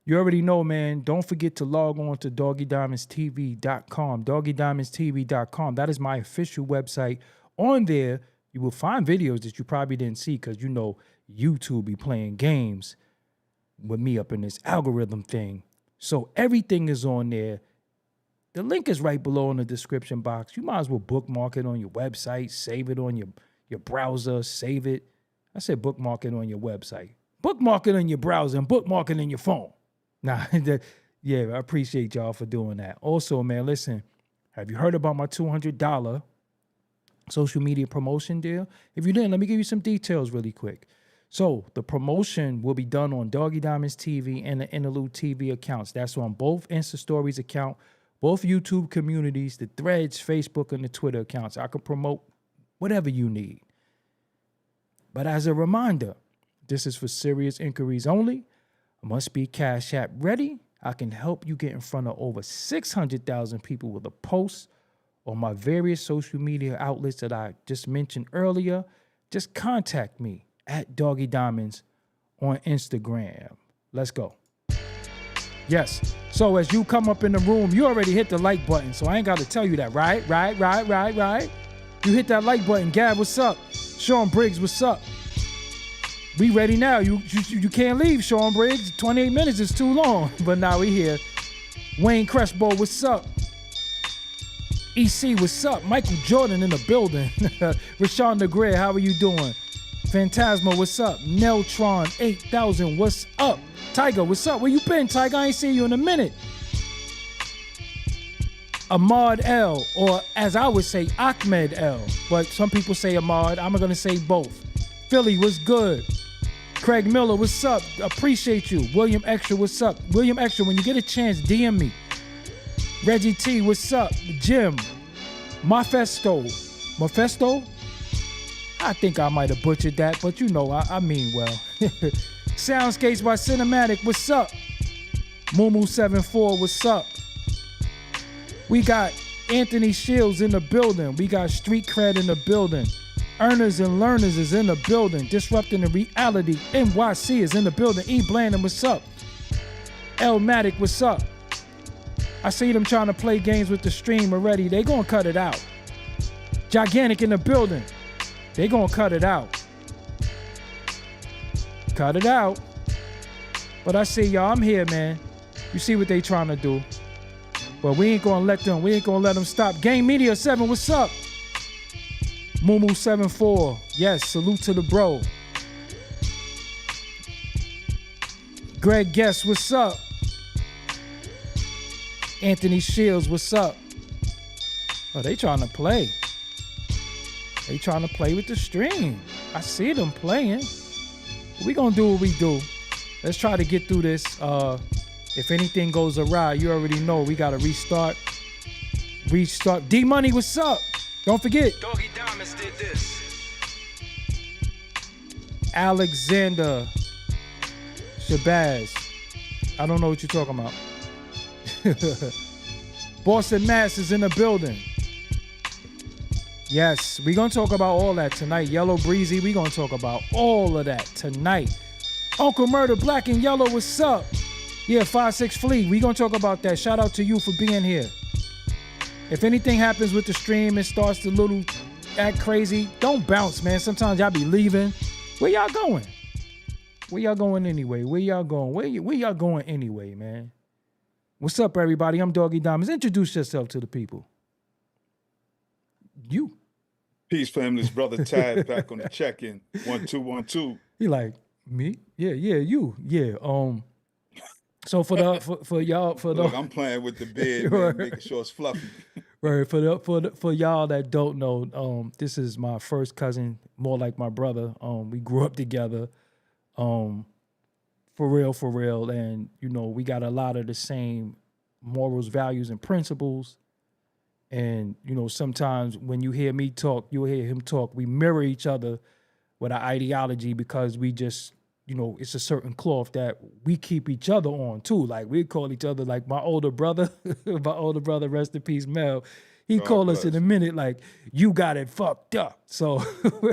You already know, man. Don't forget to log on to doggiediamondstv.com. Doggiediamondstv.com. That is my official website. On there, you will find videos that you probably didn't see because you know YouTube be playing games with me up in this algorithm thing. So everything is on there. The link is right below in the description box. You might as well bookmark it on your website, save it on your browser, save it. I said bookmark it on your website. Bookmark it on your browser and bookmark it in your phone. Nah, yeah, I appreciate y'all for doing that. Also, man, listen, have you heard about my $200 social media promotion deal? If you didn't, let me give you some details really quick. So the promotion will be done on Doggie Diamonds TV and the Interlude TV accounts. That's on both Insta Stories account, both YouTube communities, the Threads, Facebook, and the Twitter accounts. I can promote whatever you need. But as a reminder, this is for serious inquiries only. Must be Cash App ready. I can help you get in front of over 600,000 people with a post on my various social media outlets that I just mentioned earlier. Just contact me at Doggie Diamonds on Instagram. Let's go. Yes. So as you come up in the room, you already hit the like button, so I ain't got to tell you that, right? You hit that like button. Gab, what's up? Sean Briggs, what's up? We ready now. You can't leave, Sean Briggs. 28 minutes is too long. But now we here. Wayne Crespo, what's up? EC, what's up? Michael Jordan in the building. Rashawn DeGray, how are you doing? Phantasma, what's up? Neltron 8000, what's up? Tiger, what's up? Where you been, Tiger? I ain't seen you in a minute. Ahmad L, or as I would say, Ahmed L. But some people say Ahmad. I'm going to say both. Philly, what's good? Craig Miller, what's up? Appreciate you. William Extra, what's up? William Extra, when you get a chance, DM me. Reggie T, what's up? Jim. Mephisto. I think I might have butchered that, but you know, I mean well. Soundscapes by Cinematic, what's up? Mumu74, what's up? We got Anthony Shields in the building. We got Street Cred in the building. Earners and Learners is in the building. Disrupting the Reality. NYC is in the building. E. Blandon, what's up? Elmatic, what's up? I see them trying to play games with the stream already. They gonna cut it out. Gigantic in the building. They gonna cut it out. Cut it out. But I see y'all, I'm here, man. You see what they trying to do. But we ain't gonna let them stop. Game Media 7, what's up? Mumu74, yes, salute to the bro. Greg Guest, what's up? Anthony Shields, what's up? Oh, they trying to play. They trying to play with the stream. I see them playing. We gonna do what we do. Let's try to get through this. If anything goes awry, you already know we gotta restart. D-Money, what's up? Don't forget. Doggie Diamonds did this. Alexander Shabazz. I don't know what you're talking about. Boston Mass is in the building. Yes, we're going to talk about all that tonight. Yellow Breezy, we're going to talk about all of that tonight. Uncle Murder, Black and Yellow, what's up? Yeah, 5-6 Fleet, we're going to talk about that. Shout out to you for being here. If anything happens with the stream, it starts to little act crazy, don't bounce, man. Sometimes y'all be leaving. Where y'all going? Where y'all going anyway? Where y'all going? Where y'all going anyway, man? What's up, everybody? I'm Doggie Diamonds. Introduce yourself to the people. You. Peace, families. Brother Tad back on the check-in. 1 2 1 2. He like me? Yeah, you. Yeah. So for y'all Look, I'm playing with the bed, man, making sure it's fluffy. Right. For y'all that don't know, this is my first cousin, more like my brother. We grew up together. For real. And you know, we got a lot of the same morals, values, and principles. And you know, sometimes when you hear me talk, you'll hear him talk. We mirror each other with our ideology because we just, you know, it's a certain cloth that we keep each other on too. Like we call each other, like my older brother, rest in peace, Mel. he God called us in a bless. minute like, you got it fucked up. So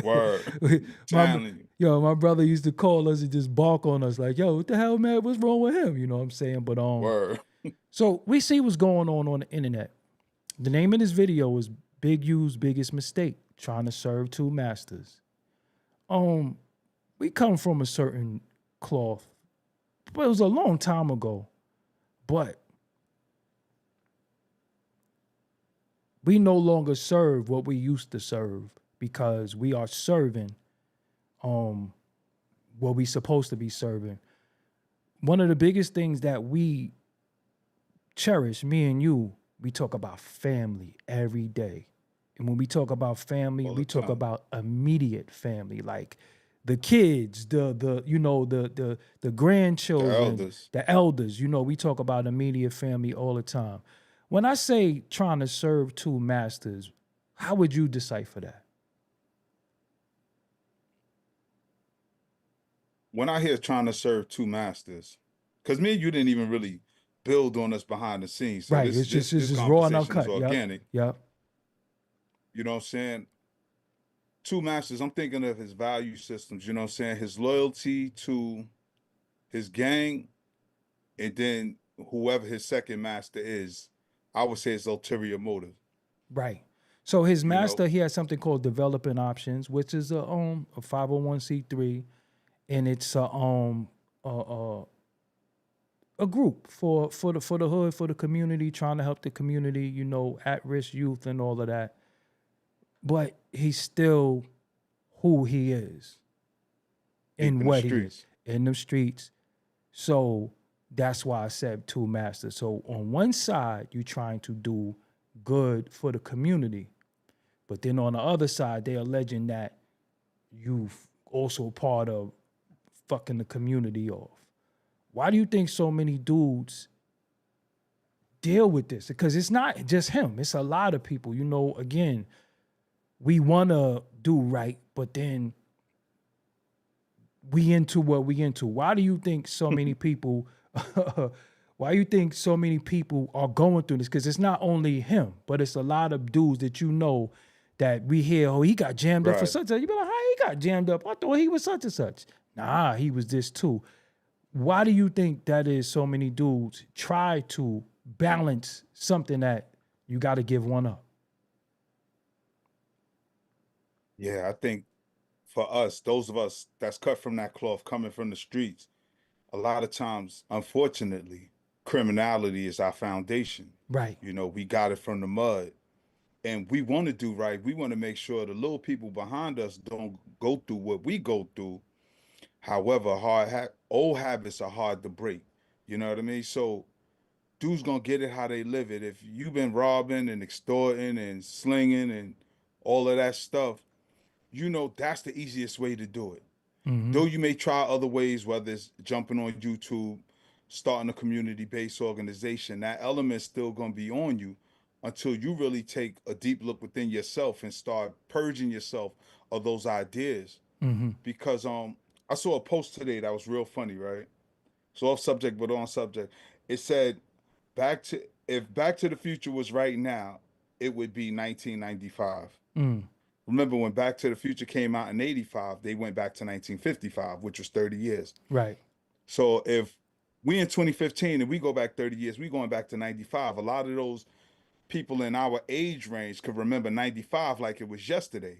Word. my Telling you. my brother used to call us and just bark on us like, yo, what the hell, man? What's wrong with him? You know what I'm saying? But Word. so we see what's going on the internet. The name of this video is Big U's Biggest Mistake, trying to serve two masters. We come from a certain cloth, but it was a long time ago. But we no longer serve what we used to serve because we are serving what we supposed to be serving. One of the biggest things that we cherish, me and you, we talk about family every day. And when we talk about family, All we the talk time. about immediate family, like the kids, the grandchildren, elders. the elders. You know, we talk about immediate family all the time. When I say trying to serve two masters, how would you decipher that? When I hear trying to serve two masters, because me and you didn't even really build on us behind the scenes. So Right. this It's just this it's this just raw and conversation is uncut. Yep. organic. Yep. You know what I'm saying? Two masters, I'm thinking of his value systems, you know what I'm saying? His loyalty to his gang, and then whoever his second master is, I would say his ulterior motive. Right. So his You know, master, he has something called developing options, which is a 501c3, and it's a a group for the hood, for the community, trying to help the community, you know, at risk youth and all of that. But he's still who he is deep and in the what he is streets. in the streets. So that's why I said two masters. So on one side, you're trying to do good for the community, but then on the other side, they're alleging that you've also part of fucking the community off. Why do you think so many dudes deal with this? Because it's not just him, it's a lot of people. You know, again, we want to do right, but then we into what we into. Why do you think so many people why you think so many people are going through this? Because it's not only him, but it's a lot of dudes that you know that we hear, oh, he got jammed up for Right. such a, you be like, how he got jammed up? I thought he was such and such. Nah, he was this too. Why do you think that is so many dudes try to balance something that you got to give one up? Yeah, I think for us, those of us that's cut from that cloth, coming from the streets, a lot of times, unfortunately, criminality is our foundation. Right. You know, we got it from the mud. And we want to do right. We want to make sure the little people behind us don't go through what we go through. However, old habits are hard to break. You know what I mean? So dudes gonna get it how they live it. If you've been robbing and extorting and slinging and all of that stuff, you know that's the easiest way to do it. Mm-hmm. Though you may try other ways, whether it's jumping on YouTube, starting a community-based organization, that element's still gonna be on you until you really take a deep look within yourself and start purging yourself of those ideas. Mm-hmm. Because I saw a post today that was real funny, right? So off subject but on subject. It said if Back to the Future was right now, it would be 1995. Mm. Remember when Back to the Future came out in 85, they went back to 1955, which was 30 years. Right. So if we in 2015 and we go back 30 years, we going back to 95. A lot of those people in our age range could remember 95 like it was yesterday.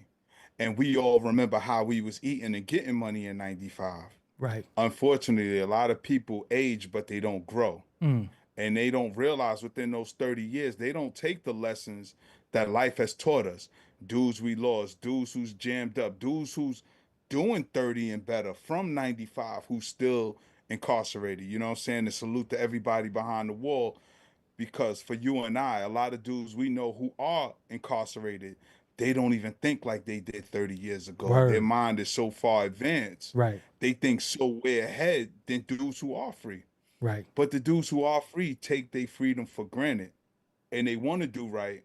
And we all remember how we was eating and getting money in 95. Right. Unfortunately, a lot of people age, but they don't grow. Mm. And they don't realize within those 30 years, they don't take the lessons that life has taught us. Dudes we lost, dudes who's jammed up, dudes who's doing 30 and better from 95 who's still incarcerated. You know what I'm saying? To salute to everybody behind the wall, because for you and I, a lot of dudes we know who are incarcerated, they don't even think like they did 30 years ago. Their Word. mind is so far advanced. Right. They think so way ahead than dudes who are free. Right. But the dudes who are free take their freedom for granted and they want to do right.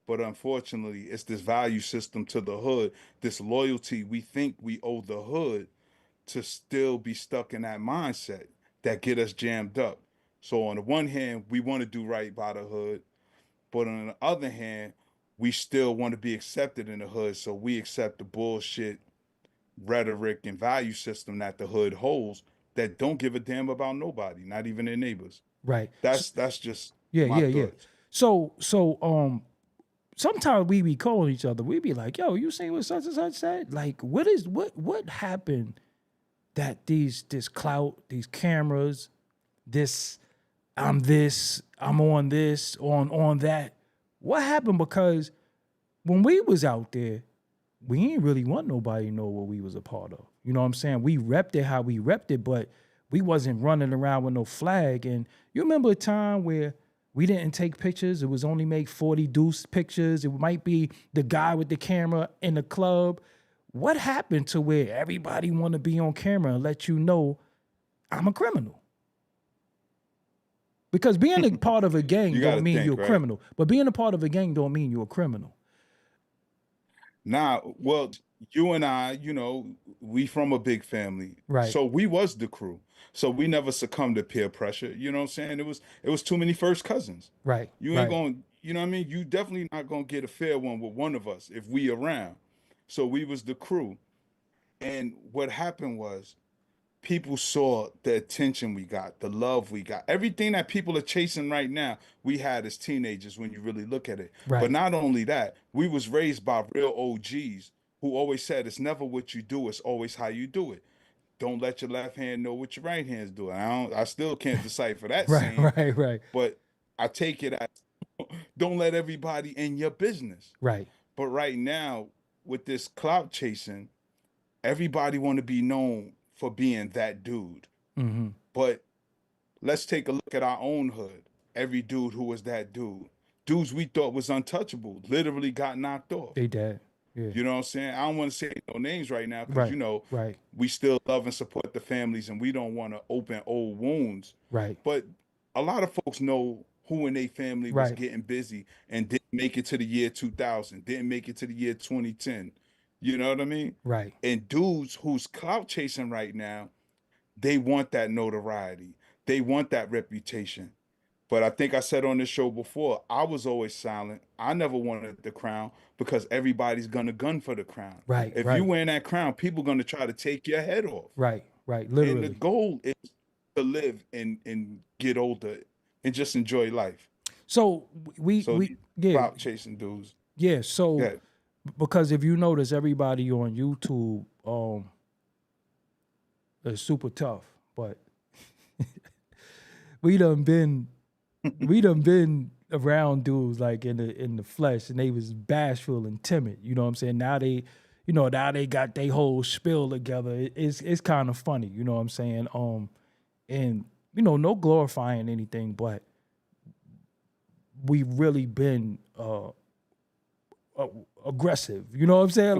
But unfortunately, it's this value system to the hood, this loyalty we think we owe the hood to still be stuck in that mindset that get us jammed up. So on the one hand, we want to do right by the hood, but on the other hand, we still want to be accepted in the hood, so we accept the bullshit rhetoric and value system that the hood holds that don't give a damn about nobody, not even their neighbors. Right. That's just Yeah, my yeah, yeah. thoughts. So sometimes we be calling each other. We be like, "Yo, you seen what such and such said? Like, what happened that this clout, these cameras, this I'm on this, on that. What happened? Because when we was out there, we ain't really want nobody to know what we was a part of. You know what I'm saying? We repped it how we repped it, but we wasn't running around with no flag. And you remember a time where we didn't take pictures? It was only make 40 deuce pictures. It might be the guy with the camera in the club. What happened to where everybody want to be on camera and let you know I'm a criminal? Because being a part of a gang You don't gotta mean think, you're a right? criminal. But being a part of a gang don't mean you're a criminal. Now, well, you and I, we from a big family. Right. So we was the crew. So we never succumbed to peer pressure. You know what I'm saying? It was too many first cousins. Right. You ain't Right. going, you know what I mean? You definitely not gonna get a fair one with one of us if we around. So we was the crew. And what happened was people saw the attention we got, the love we got, everything that people are chasing right now, we had as teenagers when you really look at it. But Right. not only that, we was raised by real OGs who always said it's never what you do, it's always how you do it. Don't let your left hand know what your right hand's doing. I still can't decipher that Right. saying, Right. Right. but I take it as don't let everybody in your business. Right. But right now, with this clout chasing, everybody want to be known for being that dude. Mm-hmm. But let's take a look at our own hood. Every dude who was that dude, dudes we thought was untouchable, literally got knocked off. They dead. Yeah. You know what I'm saying? I don't want to say no names right now because Right. Right. we still love and support the families and we don't want to open old wounds. Right. But a lot of folks know who in their family was Right. getting busy and didn't make it to the year 2000, didn't make it to the year 2010. You know what I mean? Right. And dudes who's clout chasing right now, they want that notoriety. They want that reputation. But I think I said on this show before, I was always silent. I never wanted the crown because everybody's gonna gun for the crown. Right. If you Right. wearing that crown, people gonna try to take your head off. Right. Right. And the Literally. goal is to live and get older and just enjoy life. So So yeah. clout chasing dudes. Yeah. So Yeah. because if you notice, everybody on YouTube is super tough, but we done been around dudes like in the flesh, and they was bashful and timid. You know what I'm saying? Now they got their whole spill together. It's kind of funny. You know what I'm saying? And no glorifying anything, but we've really been aggressive. You know what I'm saying?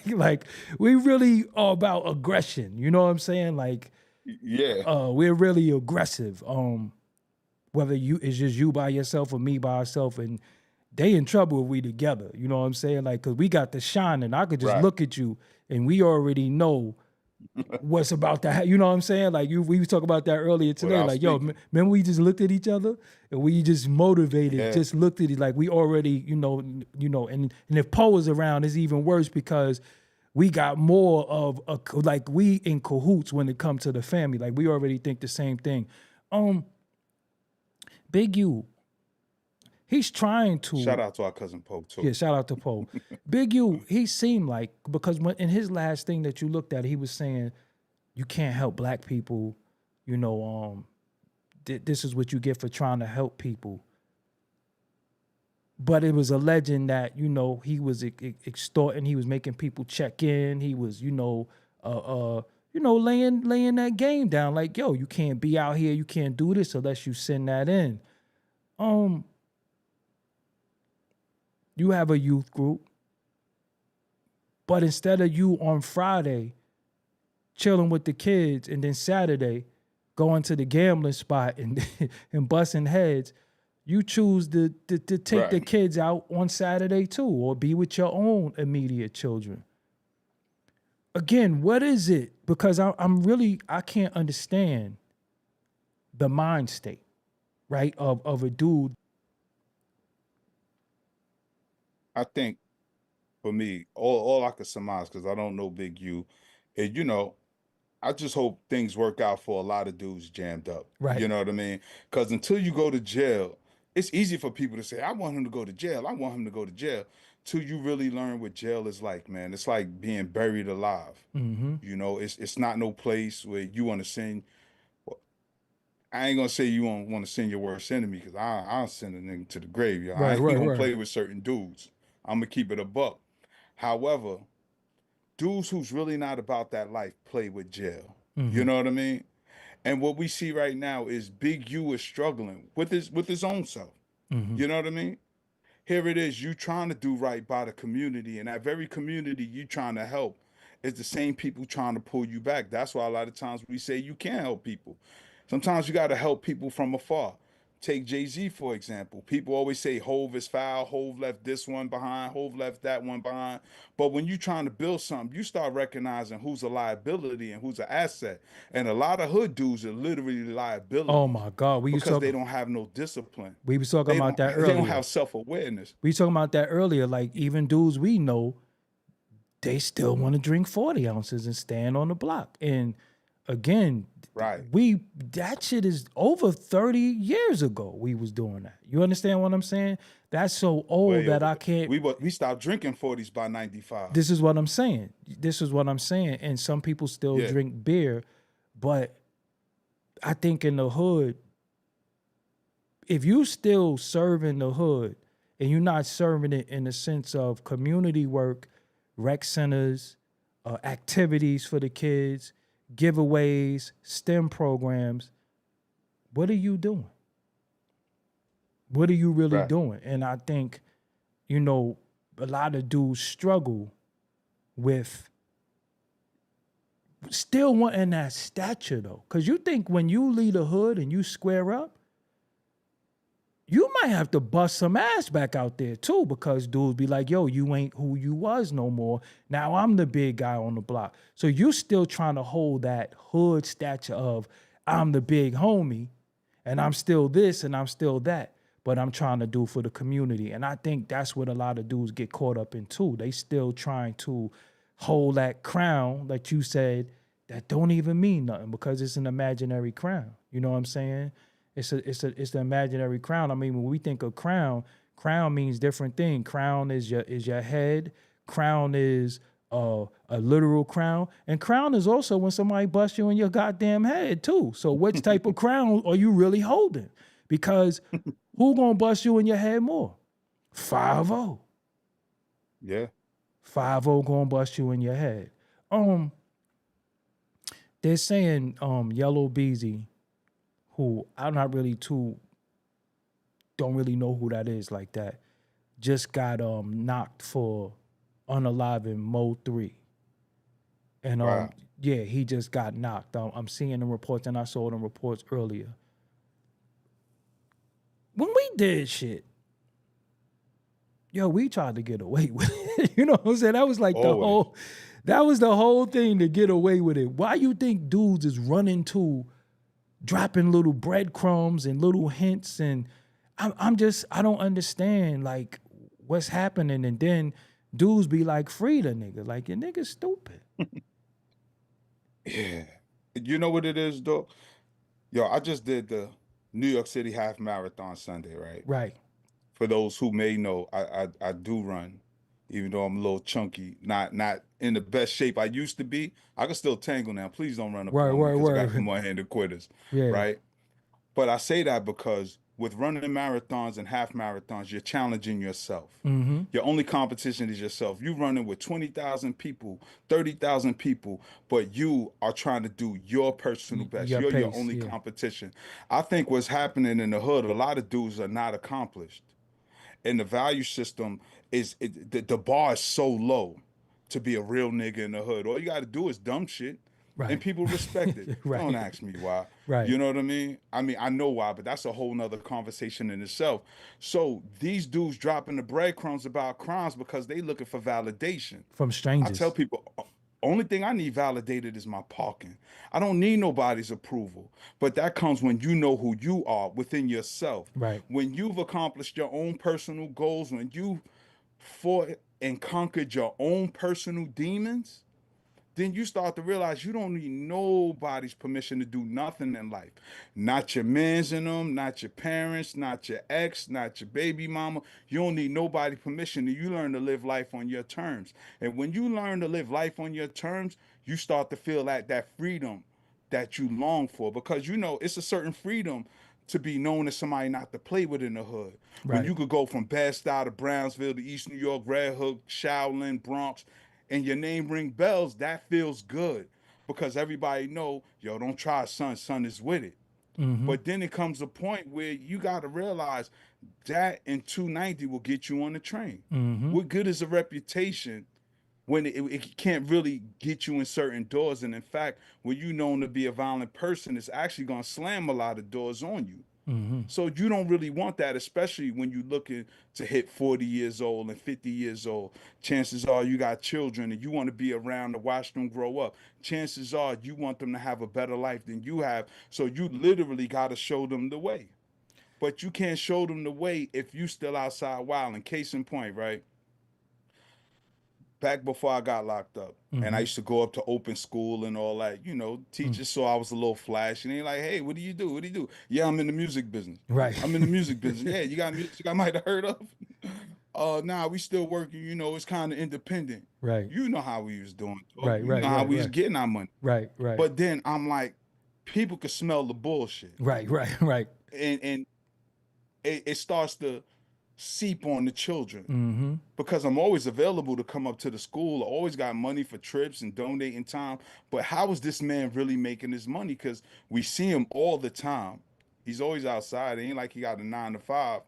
Like we really are about aggression. You know what I'm saying? Like Yeah. we're really aggressive. Whether it's just you by yourself or me by ourselves, and they in trouble if we together. You know what I'm saying? Like, cause we got the shine, and I could just Right. look at you, and we already know what's about to happen. You know what I'm saying? Like we was talking about that earlier today. Without Like, yo, speaking. remember we just looked at each other and we just motivated, Yeah. just looked at it like we already, and if Poe was around, it's even worse because we got more of like we in cahoots when it comes to the family. Like we already think the same thing. Big U, he's trying to Shout out to our cousin Pope too. yeah, shout out to Poe. Big U, he seemed like, because when in his last thing that you looked at, he was saying you can't help black people, this is what you get for trying to help people. But it was a legend that, he was extorting, he was making people check in, he was, laying that game down like, yo, you can't be out here, you can't do this unless you send that in. You have a youth group, but instead of you on Friday chilling with the kids and then Saturday going to the gambling spot and and busting heads, you choose to take the Right. kids out on Saturday too, or be with your own immediate children. Again, what is it? Because I can't understand the mind state, right, of a dude. I think for me, all I could surmise, because I don't know Big U, is, I just hope things work out for a lot of dudes jammed up. Right. You know what I mean? Because until you go to jail, it's easy for people to say, I want him to go to jail. I want him to go to jail. Till you really learn what jail is like, man. It's like being buried alive. Mm-hmm. It's not no place where you want to send. I ain't gonna say you want to send your worst enemy, because I'll send a nigga to the grave. Yo. I Right, ain't right, gonna right. play with certain dudes. I'm gonna keep it a buck. However, dudes who's really not about that life play with jail. You Mm-hmm. know what I mean? And what we see right now is Big U is struggling with his own self. Mm-hmm. You know what I mean? Here it is, you trying to do right by the community, and that very community you trying to help is the same people trying to pull you back. That's why a lot of times we say you can't help people. Sometimes you got to help people from afar. Take Jay-Z, for example. People always say Hove is foul, Hove left this one behind, Hove left that one behind. But when you're trying to build something, you start recognizing who's a liability and who's an asset. And a lot of hood dudes are literally Oh liabilities my God, because they don't have no discipline. we was talking They about don't that they don't earlier. have self-awareness. We talking about that earlier. Like even dudes we know, they still want to drink 40 ounces and stand on the block. And again, Right. that shit is over 30 years ago. We was doing that. You understand what I'm saying? That's so old Way that over. I can't. We stopped drinking 40s by 95. This is what I'm saying. This is what I'm saying. And some people still Yeah. drink beer, but I think in the hood, if you still serving the hood and you're not serving it in the sense of community work, rec centers, activities for the kids, giveaways, STEM programs, what are you doing? What are you really Right. doing? And I think, a lot of dudes struggle with still wanting that stature though. Because you think when you leave the hood and you square up, you might have to bust some ass back out there too, because dudes be like, yo, you ain't who you was no more. Now I'm the big guy on the block. So you still trying to hold that hood stature of I'm the big homie and I'm still this and I'm still that, but I'm trying to do for the community. And I think that's what a lot of dudes get caught up in too. They still trying to hold that crown that you said that don't even mean nothing because it's an imaginary crown. You know what I'm saying? It's the imaginary crown. I mean, when we think of crown, crown means different thing. Crown is your head. Crown is a literal crown, and crown is also when somebody busts you in your goddamn head too. So which type of crown are you really holding? Because who gonna bust you in your head more? 5-0. Yeah. 5-0 gonna bust you in your head. They're saying Yellow Beezy, who I'm not really don't really know who that is like that, just got knocked for unaliving Mo 3. And Wow. yeah, he just got knocked. I'm seeing the reports, and I saw the reports earlier. When we did shit, yo, we tried to get away with it. You know what I'm saying? That was like Always. that was the whole thing, to get away with it. Why you think dudes is running to dropping little breadcrumbs and little hints, and I don't understand like what's happening, and then dudes be like, free the nigga, like your nigga's stupid. Yeah. You know what it is, though? Yo, I just did the New York City half marathon Sunday, right? Right. For those who may know, I do run, even though I'm a little chunky, not in the best shape I used to be. I can still tangle now. Please don't run up Word, on me word, because I got word. one-handed quitters, Yeah. right? But I say that because with running marathons and half marathons, you're challenging yourself. Mm-hmm. Your only competition is yourself. You running with 20,000 people, 30,000 people, but you are trying to do your personal best. Your You're your pace, only yeah. competition. I think what's happening in the hood, a lot of dudes are not accomplished. And the value system the bar is so low to be a real nigga in the hood. All you got to do is dumb shit, and Right. people respect it. Don't Right. ask me why. Right. You know what I mean? I mean, I know why, but that's a whole nother conversation in itself. So these dudes dropping the breadcrumbs about crimes because they looking for validation. From I tell strangers. people, only thing I need validated is my parking. I don't need nobody's approval. But that comes when you know who you are within yourself. Right. When you've accomplished your own personal goals, when you fought and conquered your own personal demons, then you start to realize you don't need nobody's permission to do nothing in life. Not your mans in them, not your parents, not your ex, not your baby mama. You don't need nobody's permission. You learn to live life on your terms. And when you learn to live life on your terms, you start to feel that freedom that you long for, because you know it's a certain freedom to be known as somebody not to play with in the hood. When Right. you could go from Bed-Stuy to Brownsville to East New York, Red Hook, Shaolin, Bronx, and your name ring bells, that feels good because everybody know, yo, don't try, son. Son is with it. Mm-hmm. But then it comes a point where you got to realize that in 290 will get you on the train. Mm-hmm. What good is a reputation when it can't really get you in certain doors? And in fact, when you're known to be a violent person, it's actually going to slam a lot of doors on you. Mm-hmm. So you don't really want that, especially when you're looking to hit 40 years old and 50 years old. Chances are you got children and you want to be around to watch them grow up. Chances are you want them to have a better life than you have. So you literally got to show them the way. But you can't show them the way if you still outside wilding. Case in point, right? Back before I got locked up, and I Mm-hmm. used to go up to open school and all that, teachers saw I was a little flashy and they like, hey, what do you do? What do you do? Yeah, I'm in the music business. Right. I'm in the music business. Yeah, you got music I might have heard of? Nah, we still working, it's kind of independent. Right. You know how we was doing, dog. Right. You know Right. how Right. we was Right. getting our money. Right. Right. But then I'm like, people could smell the bullshit. Right. Right. Right. And it starts to seep on the children Mm-hmm. because I'm always available to come up to the school. I always got money for trips and donating time. But how is this man really making his money? Because we see him all the time. He's always outside. It ain't like he got a 9 to 5.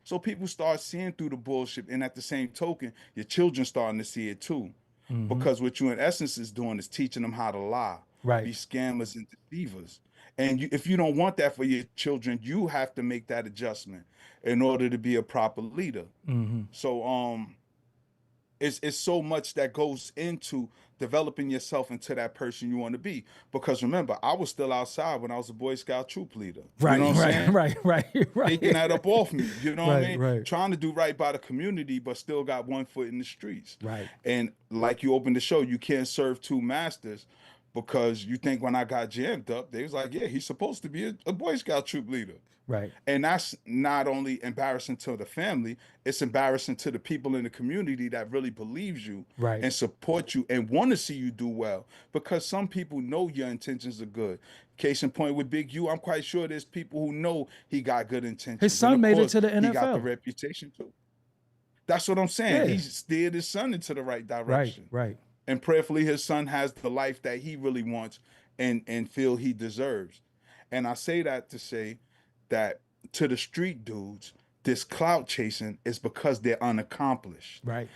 So people start seeing through the bullshit. And at the same token, your children starting to see it too. Mm-hmm. Because what you in essence is doing is teaching them how to lie, Right. be scammers and deceivers. And if you don't want that for your children, you have to make that adjustment in order to be a proper leader. Mm-hmm. So it's so much that goes into developing yourself into that person you want to be. Because remember, I was still outside when I was a Boy Scout troop leader. You know Right. what I'm Right. saying? Right. Right. Taking Right. that up off me. You know what I Right. mean? Right. Trying to do right by the community, but still got one foot in the streets. Right. And like you opened the show, you can't serve two masters, because you think when I got jammed up, they was like, yeah, he's supposed to be a Boy Scout troop leader. Right. And that's not only embarrassing to the family, it's embarrassing to the people in the community that really believes you Right. and support you and want to see you do well. Because some people know your intentions are good. Case in point with Big U, I'm quite sure there's people who know he got good intentions. His And son of made it course, to the he got the NFL. reputation too. That's what I'm saying. Yeah. He steered his son into the right Right. direction. Right. And prayerfully his son has the life that he really wants and feel he deserves. And I say that to say that to the street dudes, this clout chasing is because they're unaccomplished. Right.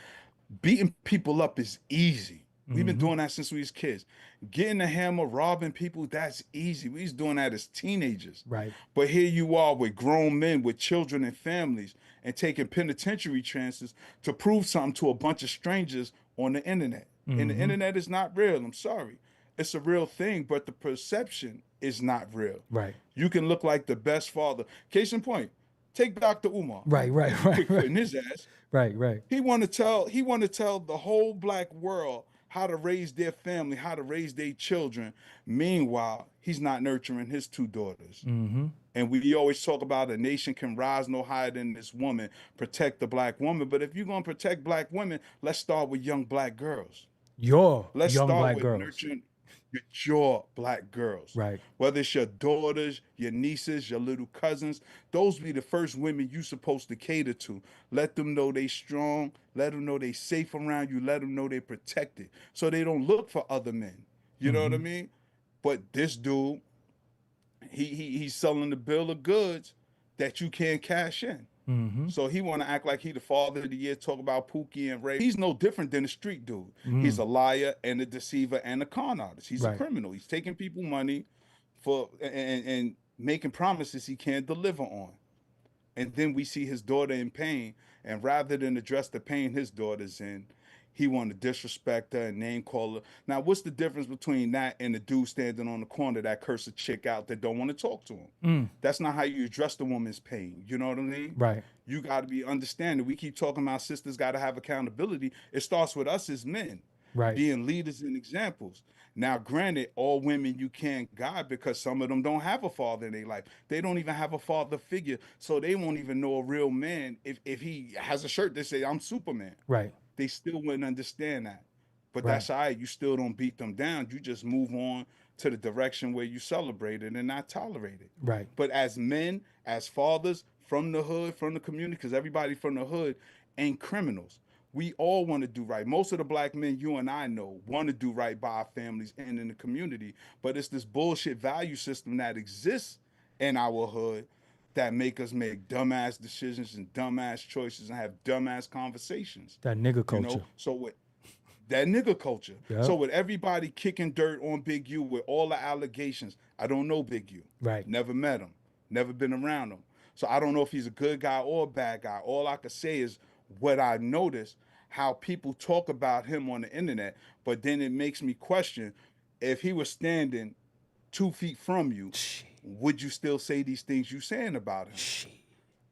Beating people up is easy. We've been Mm-hmm. doing that since we was kids. Getting a hammer, robbing people, that's easy. We was doing that as teenagers. Right. But here you are with grown men, with children and families, and taking penitentiary chances to prove something to a bunch of strangers on the internet. And the Mm-hmm. internet is not real. I'm sorry. It's a real thing, but the perception is not real. Right. You can look like the best father. Case in point, take Dr. Umar. Right. Right. You Right. quick Right. putting his ass. Right. Right. He want to tell the whole black world how to raise their family, how to raise their children. Meanwhile, he's not nurturing his 2 daughters. Mm-hmm. And we always talk about a nation can rise no higher than this woman, protect the black woman. But if you're going to protect black women, let's start with young black girls. Your Let's young start black with girls. nurturing your black girls. Right. Whether it's your daughters, your nieces, your little cousins, those be the first women you supposed to cater to. Let them know they strong. Let them know they safe around you. Let them know they protected, so they don't look for other men. You know what I mean? But this dude, he's selling the bill of goods that you can't cash in. Mm-hmm. So he want to act like he the father of the year, talk about Pookie and Ray. He's no different than a street dude. He's a liar and a deceiver and a con artist. He's a Right. criminal. He's taking people money for and making promises he can't deliver on. And then we see his daughter in pain, and rather than address the pain his daughter's in, he want to disrespect her and name call her. Now, what's the difference between that and the dude standing on the corner that curse a chick out that don't want to talk to him? That's not how you address the woman's pain. You know what I mean? Right. You got to be understanding. We keep talking about sisters got to have accountability. It starts with us as men, Right. being leaders and examples. Now, granted, all women you can't guide because some of them don't have a father in their life. They don't even have a father figure, so they won't even know a real man. If he has a shirt that say "I'm Superman," Right. they still wouldn't understand that. But Right. that's all right. You still don't beat them down. You just move on to the direction where you celebrate it and not tolerate it. Right. But as men, as fathers from the hood, from the community, because everybody from the hood ain't criminals. We all want to do right. Most of the black men you and I know want to do right by our families and in the community. But it's this bullshit value system that exists in our hood that make us make dumbass decisions and dumbass choices and have dumbass conversations. That nigga You culture. know, so with that nigga culture. Yeah. So with everybody kicking dirt on Big U with all the allegations, I don't know Big U. Right. Never met him. Never been around him. So I don't know if he's a good guy or a bad guy. All I could say is what I noticed, how people talk about him on the internet, but then it makes me question if he was standing 2 feet from you, would you still say these things you saying about him?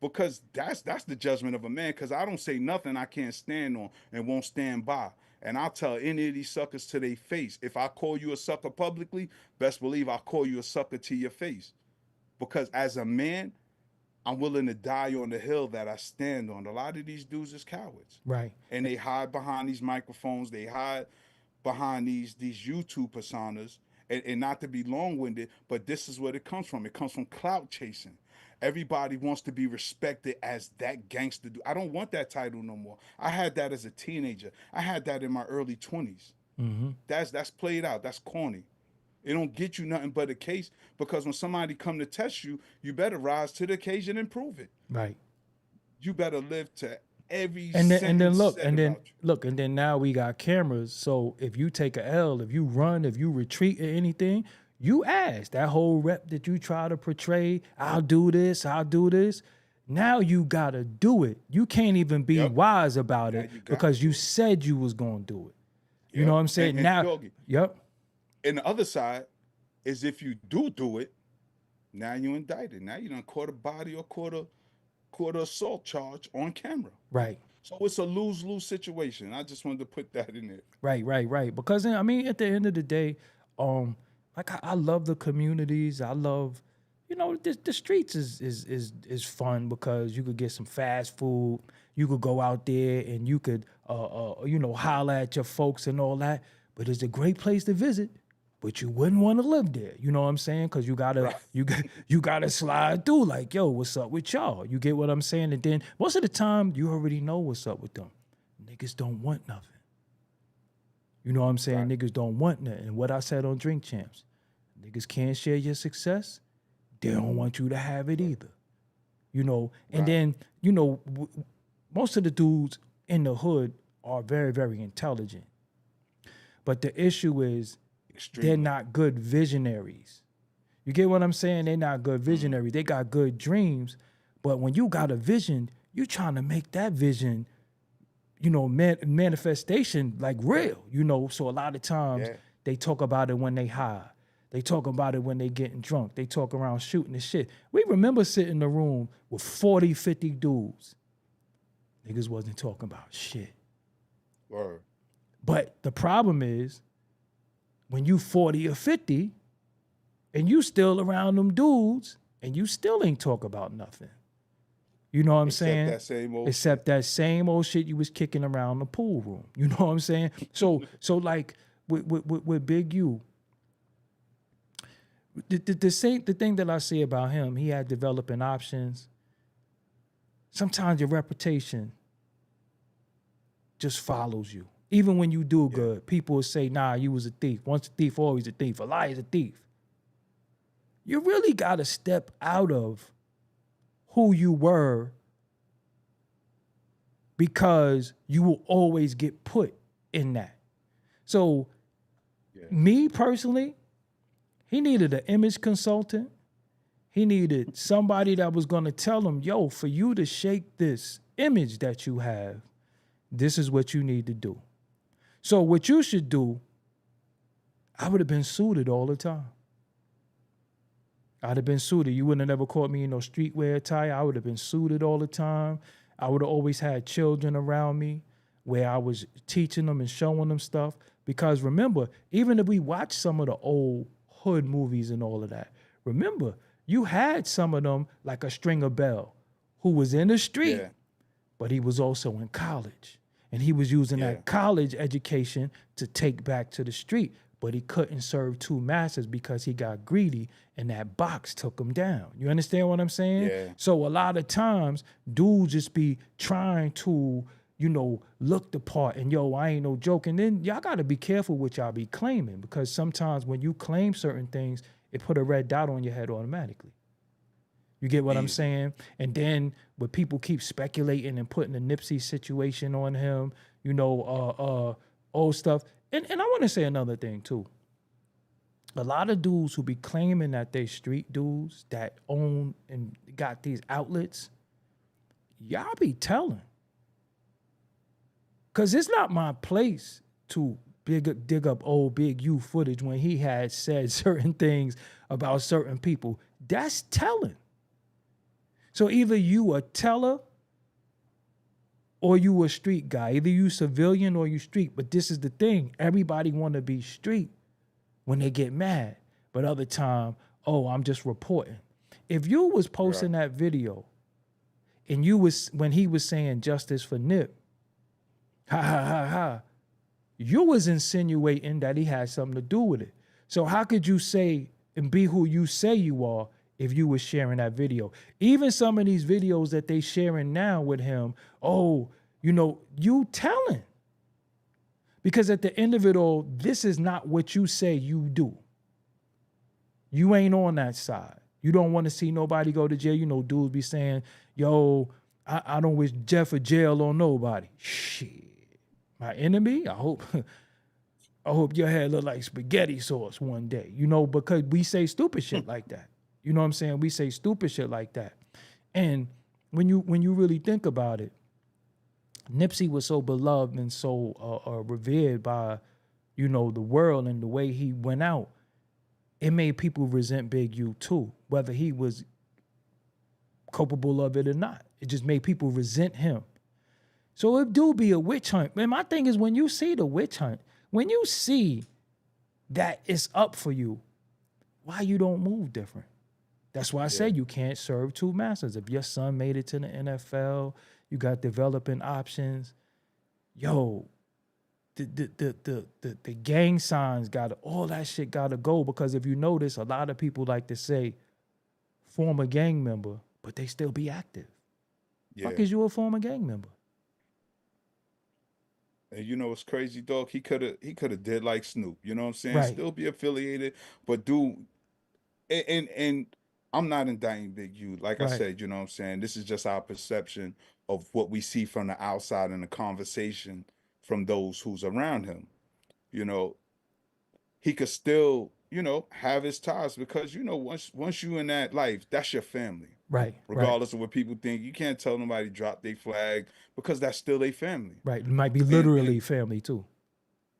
Because that's the judgment of a man. Because I don't say nothing I can't stand on and won't stand by. And I'll tell any of these suckers to their face. If I call you a sucker publicly, best believe I'll call you a sucker to your face. Because as a man, I'm willing to die on the hill that I stand on. A lot of these dudes is cowards. Right. And they hide behind these microphones. They hide behind these YouTube personas. And not to be long-winded, but this is where it comes from. It comes from clout chasing. Everybody wants to be respected as that gangster dude. I don't want that title no more. I had that as a teenager. I had that in my early 20s. Mm-hmm. That's played out. That's corny. It don't get you nothing but a case, because when somebody come to test you, you better rise to the occasion and prove it. Right. You better live to every And then sentence look, said and then about you. look, and then now we got cameras. So if you take a L, if you run, if you retreat or anything, you ask that whole rep that you try to portray, I'll do this, I'll do this. Now you gotta do it. You can't even be Yep. wise about Now it you gotta because you do it. said you was gonna do it. You Yep. know what I'm saying? And Now, Doggie, yep. and the other side is if you do it, now you indicted. Now you done caught a body or caught a assault charge on camera. Right. So it's a lose-lose situation. I just wanted to put that in there. Right. Because I mean, at the end of the day, like I love the communities. I love, you know, the streets is fun because you could get some fast food. You could go out there and you could, you know, holler at your folks and all that. But it's a great place to visit. But you wouldn't want to live there. You know what I'm saying? Because you gotta Right. you gotta slide through like, yo, what's up with y'all? You get what I'm saying? And then most of the time, you already know what's up with them. Niggas don't want nothing. You know what I'm saying? Right. Niggas don't want nothing. And what I said on Drink Champs, niggas can't share your success. They don't want you to have it either. You know, and Right. then, you know, most of the dudes in the hood are very, very intelligent. But the issue is Extremely. they're not good visionaries. You get what I'm saying? They're not good visionaries. They got good dreams. But when you got a vision, you trying to make that vision, you know, manifestation like real, you know. So a lot of times Yeah. they talk about it when they high. They talk about it when they getting drunk. They talk around shooting and shit. We remember sitting in the room with 40, 50 dudes. Niggas wasn't talking about shit. Word. But the problem is when you 40 or 50 and you still around them dudes and you still ain't talk about nothing. You know what I'm Except saying? that same old Except that same old shit you was kicking around the pool room. You know what I'm saying? So like with Big U, the thing that I see about him, he had developing options. Sometimes your reputation just follows you. Even when you do good, people will say, nah, you was a thief. Once a thief, always a thief. A liar is a thief. You really got to step out of who you were because you will always get put in that. So me personally, he needed an image consultant. He needed somebody that was going to tell him, yo, for you to shake this image that you have, this is what you need to do. So what you should do, I would have been suited all the time. I'd have been suited. You wouldn't have never caught me in no streetwear attire. I would have been suited all the time. I would have always had children around me where I was teaching them and showing them stuff. Because remember, even if we watch some of the old hood movies and all of that, remember, you had some of them like a Stringer Bell who was in the street, Yeah. but he was also in college. And he was using Yeah. that college education to take back to the street. But he couldn't serve two masters because he got greedy and that box took him down. You understand what I'm saying? Yeah. So a lot of times, dudes just be trying to, look the part and I ain't no joke. And then y'all got to be careful what y'all be claiming, because sometimes when you claim certain things, it put a red dot on your head automatically. You get what I'm saying? And then when people keep speculating and putting the Nipsey situation on him, old stuff. And I want to say another thing too. A lot of dudes who be claiming that they street dudes that own and got these outlets, y'all be telling. Because it's not my place to dig up old Big U footage when he had said certain things about certain people. That's telling. So either you a teller or you a street guy. Either you civilian or you street. But this is the thing. Everybody want to be street when they get mad. But other time, I'm just reporting. If you was posting that video and when he was saying justice for Nip, you was insinuating that he had something to do with it. So how could you say and be who you say you are if you was sharing that video? Even some of these videos that they sharing now with him, you telling. Because at the end of it all, this is not what you say you do. You ain't on that side. You don't want to see nobody go to jail. Dudes be saying, I don't wish Jeff or jail on nobody. Shit. My enemy? I hope your head look like spaghetti sauce one day. Because we say stupid shit like that. You know what I'm saying? We say stupid shit like that. And when you really think about it, Nipsey was so beloved and so revered by, the world, and the way he went out, it made people resent Big U too, whether he was culpable of it or not. It just made people resent him. So it do be a witch hunt. Man, my thing is, when you see the witch hunt, when you see that it's up for you, why you don't move different? That's why I say you can't serve two masters. If your son made it to the NFL, you got developing options. The gang signs all that shit gotta go, because if you notice, a lot of people like to say former gang member, but they still be active. Yeah. Fuck is you a former gang member? And what's crazy, dog? He could have did like Snoop. You know what I'm saying? Right. Still be affiliated, but and I'm not indicting Big U. Like I said, you know what I'm saying? This is just our perception of what we see from the outside in the conversation from those who's around him. He could still, have his ties, because once you in that life, that's your family. Right. Regardless of what people think, you can't tell nobody drop their flag, because that's still their family. Right. It might be literally family too.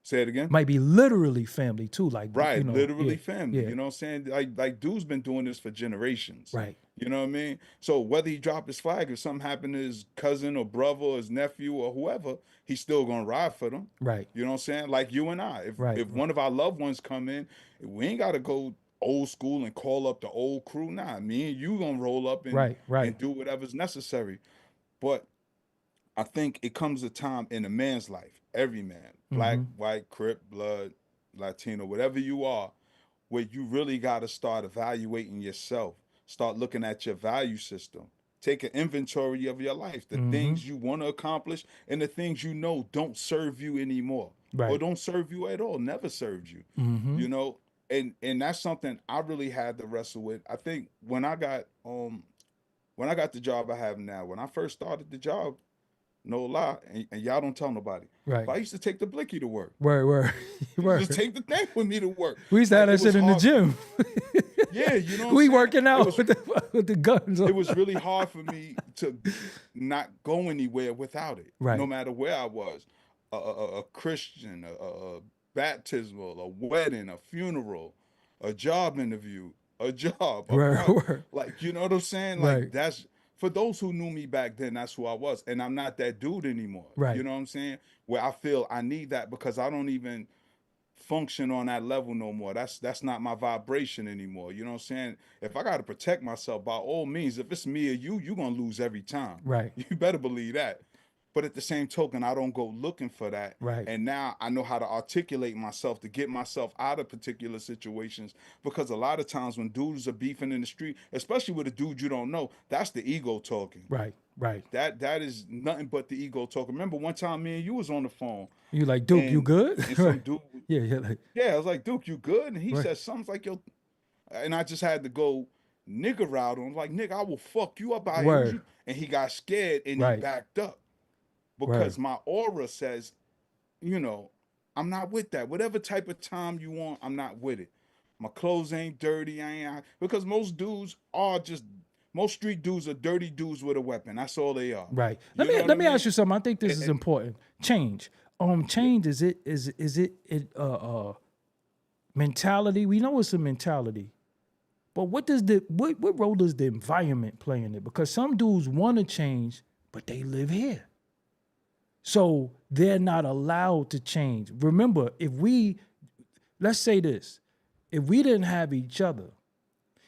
Say it again. Might be literally family too. Like, literally family. Yeah. You know what I'm saying? Like dude's been doing this for generations. Right. You know what I mean? So whether he dropped his flag, if something happened to his cousin or brother or his nephew or whoever, he's still gonna ride for them. Right. You know what I'm saying? Like you and I. If one of our loved ones come in, we ain't gotta go old school and call up the old crew. Nah, me and you gonna roll up and and do whatever's necessary. But I think it comes a time in a man's life, every man, black, white, Crip, blood, Latino, whatever you are, where you really got to start evaluating yourself, start looking at your value system, take an inventory of your life, the things you want to accomplish and the things don't serve you anymore, or don't serve you at all, never served you, and that's something I really had to wrestle with. I think when I got the job I have now, when I first started the job, no lie, and y'all don't tell nobody. Right. But I used to take the blicky to work. Word. Just take the thing with me to work. We used to have that shit in the gym. Yeah, we working out with the guns. It was really hard for me to not go anywhere without it, no matter where I was. a Christian, a baptismal, a wedding, a funeral, a job interview, a job, a Right, brother. right, Like, you know what I'm saying? Like, right, that's for those who knew me back then, that's who I was. And I'm not that dude anymore. You right, know what I'm saying? Where I feel I need that because I don't even function on that level no more. That's not my vibration anymore. You know what I'm saying? If I got to protect myself, by all means, if it's me or you're gonna lose every time. right, You better believe that. But at the same token, I don't go looking for that. right, And now I know how to articulate myself to get myself out of particular situations. Because a lot of times when dudes are beefing in the street, especially with a dude you don't know, that's the ego talking. right, right. That is nothing but the ego talking. Remember one time me and you was on the phone You like, Duke, you and good? some Right. dude, Yeah, yeah, like, yeah, I was like, Duke, you good? And he right, said something like, yo, and I just had to go nigga route on him. Like, nigga, I will fuck you up out here. Who's word, you? And he got scared and he right, backed up word, because my aura says, you know, I'm not with that. Whatever type of time you want, I'm not with it. My clothes ain't dirty. I ain't because most street dudes are dirty dudes with a weapon. That's all they are. right. Let You me know what I let me mean? ask you something. I think this is And important. Change. yeah, Change is it mentality? We know it's a mentality. But what role does the environment play in it? Because some dudes want to change, but they live here. So they're not allowed to change. Remember, let's say this, if we didn't have each other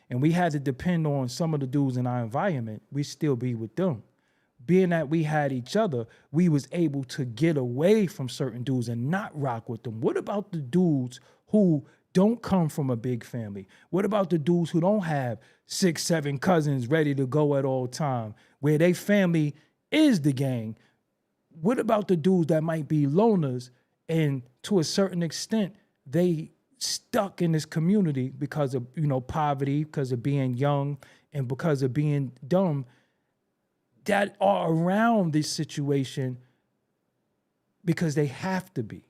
and we had to depend on some of the dudes in our environment, we'd still be with them. Being that we had each other, we was able to get away from certain dudes and not rock with them. What about the dudes who don't come from a big family? What about the dudes who don't have 6, 7 cousins ready to go at all time, where they family is the gang? What about the dudes that might be loners and to a certain extent they stuck in this community because of poverty, because of being young, and because of being dumb, that are around this situation because they have to be.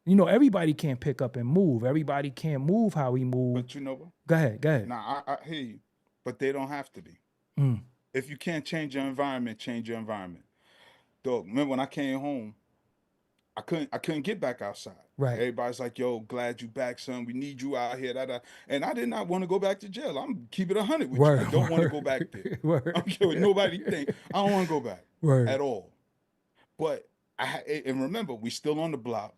Everybody can't pick up and move. Everybody can't move how we move. but you know what? Go ahead, go ahead. Now I hear you, but they don't have to be. Mm, If you can't change your environment, change your environment. Dog, remember when I came home, I couldn't get back outside. right. Everybody's like, yo, glad you back, son. We need you out here. Da, da. And I did not want to go back to jail. I'm keeping 100 with you. I Word, don't want to go back there. word, I don't word, care what nobody think. I don't want to go back word. at all. But and remember, we still on the block.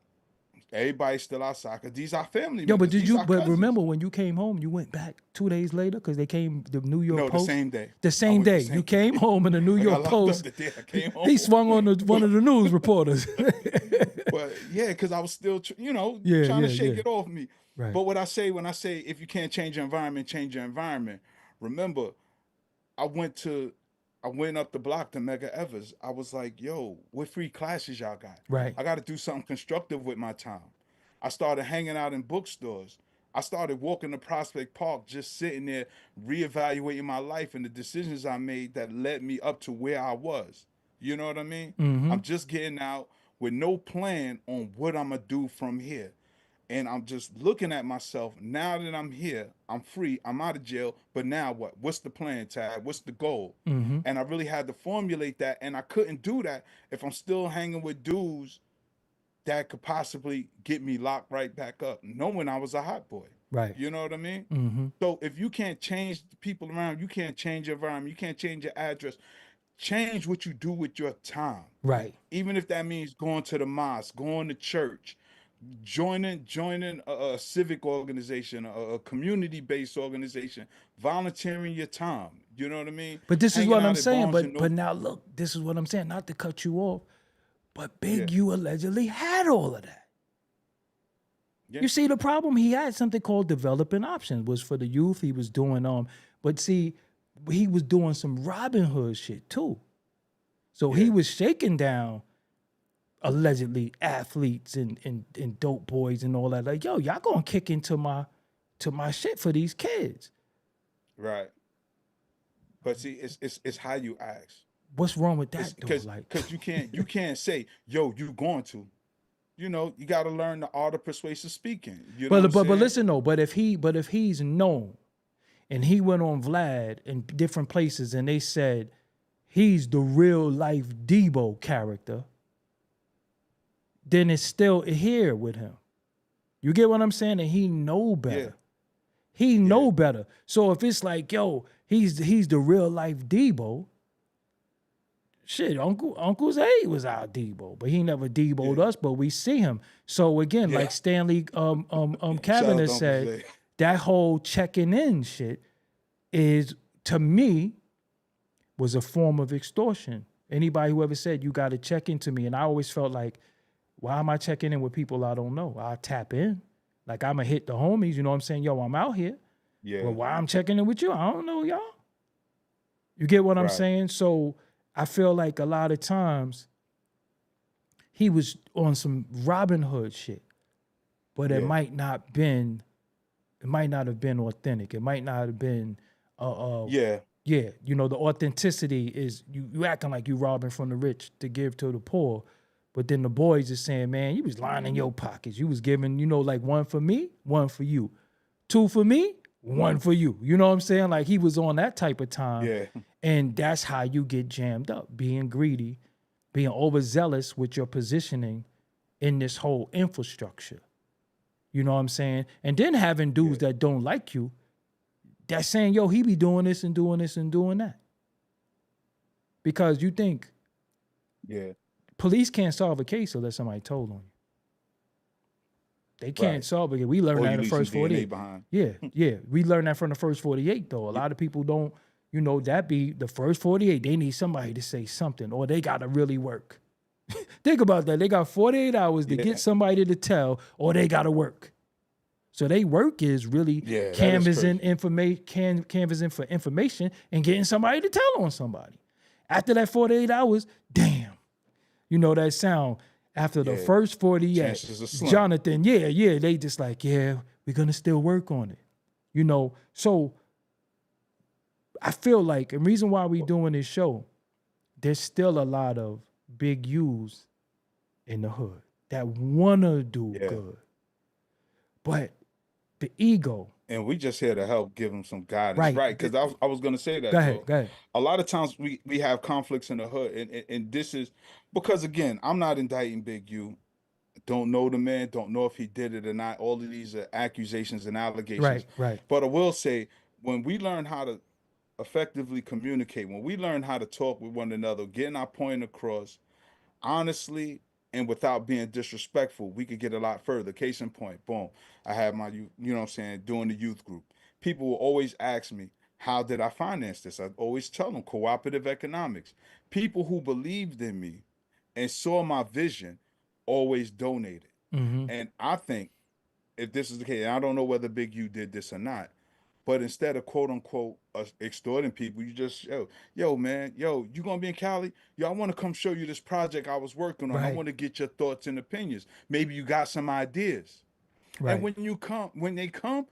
Everybody's still outside because these are family Yo, but members. did These you? are But cousins. remember when you came home, you went back 2 days later because they came. The New York No, the Post. same day. The I same went the day you same came day. home, and the New I got York locked up Post. the day I came home. He swung on one of the news reporters. But yeah, because I was still, Yeah, trying to yeah, shake yeah. it off me. Right. But what I say when I say if you can't change your environment, change your environment. Remember, I went to, I went up the block to Mega Evers. I was like, yo, what free classes y'all got? Right. I got to do something constructive with my time. I started hanging out in bookstores. I started walking to Prospect Park, just sitting there, reevaluating my life and the decisions I made that led me up to where I was. You know what I mean? Mm-hmm. I'm just getting out with no plan on what I'm gonna do from here. And I'm just looking at myself now that I'm here, I'm free, I'm out of jail, but now what? What's the plan, Tad? What's the goal? Mm-hmm. And I really had to formulate that, and I couldn't do that if I'm still hanging with dudes that could possibly get me locked right back up, knowing I was a hot boy. Right. You know what I mean? Mm-hmm. So if you can't change the people around, you can't change your environment, you can't change your address, change what you do with your time. Right. Even if that means going to the mosque, going to church, joining a civic organization, a community-based organization, volunteering your time. You know what I mean? But this is Hanging what I'm out at saying. Barnes and But Noble. now look, this is what I'm saying. Not to cut you off, but Yeah, Big U allegedly had all of that. yeah, You see, the problem he had something called developing options was for the youth. He was doing but see, he was doing some Robin Hood shit too. So he yeah. was shaking down allegedly athletes and dope boys and all that. Like, yo, y'all gonna kick into my shit for these kids. Right. But see, it's how you ask. What's wrong with It's that though? because Like, you can't say, yo, you going to. You got to learn the art of persuasive speaking. You know what I'm but saying? listen though, but if he's known and he went on Vlad in different places and they said he's the real life Debo character, then it's still here with him. You get what I'm saying? And he know better. Yeah. He know better. So if it's like, yo, he's the real life Debo, shit, Uncle Zay was our Debo, but he never Debo'd us, but we see him. So again, like Stanley Kavanagh said, that whole checking in shit is, to me, was a form of extortion. Anybody who ever said you got to check into me, and I always felt like, why am I checking in with people I don't know? I tap in. Like, I'm going to hit the homies, you know what I'm saying? Yo, I'm out here. Yeah. But why I'm checking in with you? I don't know, y'all. You get what I'm saying? So I feel like a lot of times he was on some Robin Hood shit, but it might not have been authentic. It might not have been, you know, the authenticity is you acting like you robbing from the rich to give to the poor. But then the boys is saying, man, you was lying in your pockets. You was giving, you know, like, one for me, one for you. Two for me, one for you. You know what I'm saying? Like, he was on that type of time. Yeah. And that's how you get jammed up, being greedy, being overzealous with your positioning in this whole infrastructure. You know what I'm saying? And then having dudes that don't like you, that's saying, yo, he be doing this and doing this and doing that. Because you think police can't solve a case unless somebody told on you. They can't solve it. We learned that in the first 48. Yeah. We learned that from the first 48, though. A lot of people don't, you know, that be the first 48. They need somebody to say something, or they got to really work. Think about that. They got 48 hours to get somebody to tell, or they got to work. So they work is really canvassing for information and getting somebody to tell on somebody. After that 48 hours, damn. You know that sound. After the first 48, Jonathan, they just like, we're going to still work on it. You know, so I feel like, the reason why we doing this show, there's still a lot of big U's in the hood that want to do good. But the ego. And we just here to help give them some guidance. Right. Because I was going to say that. Go ahead. A lot of times we have conflicts in the hood. And this is because, again, I'm not indicting Big U. Don't know the man. Don't know if he did it or not. All of these are accusations and allegations. Right. But I will say, when we learn how to effectively communicate, when we learn how to talk with one another, getting our point across, honestly, and without being disrespectful, we could get a lot further. Case in point, boom, I have my, you know what I'm saying, doing the youth group. People will always ask me, how did I finance this? I always tell them, cooperative economics. People who believed in me and saw my vision always donated. And I think, if this is the case, and I don't know whether Big U did this or not, but instead of quote unquote extorting people, you just yo man, you gonna be in Cali? Yo, I want to come show you this project I was working on. I want to get your thoughts and opinions. Maybe you got some ideas. And when they come,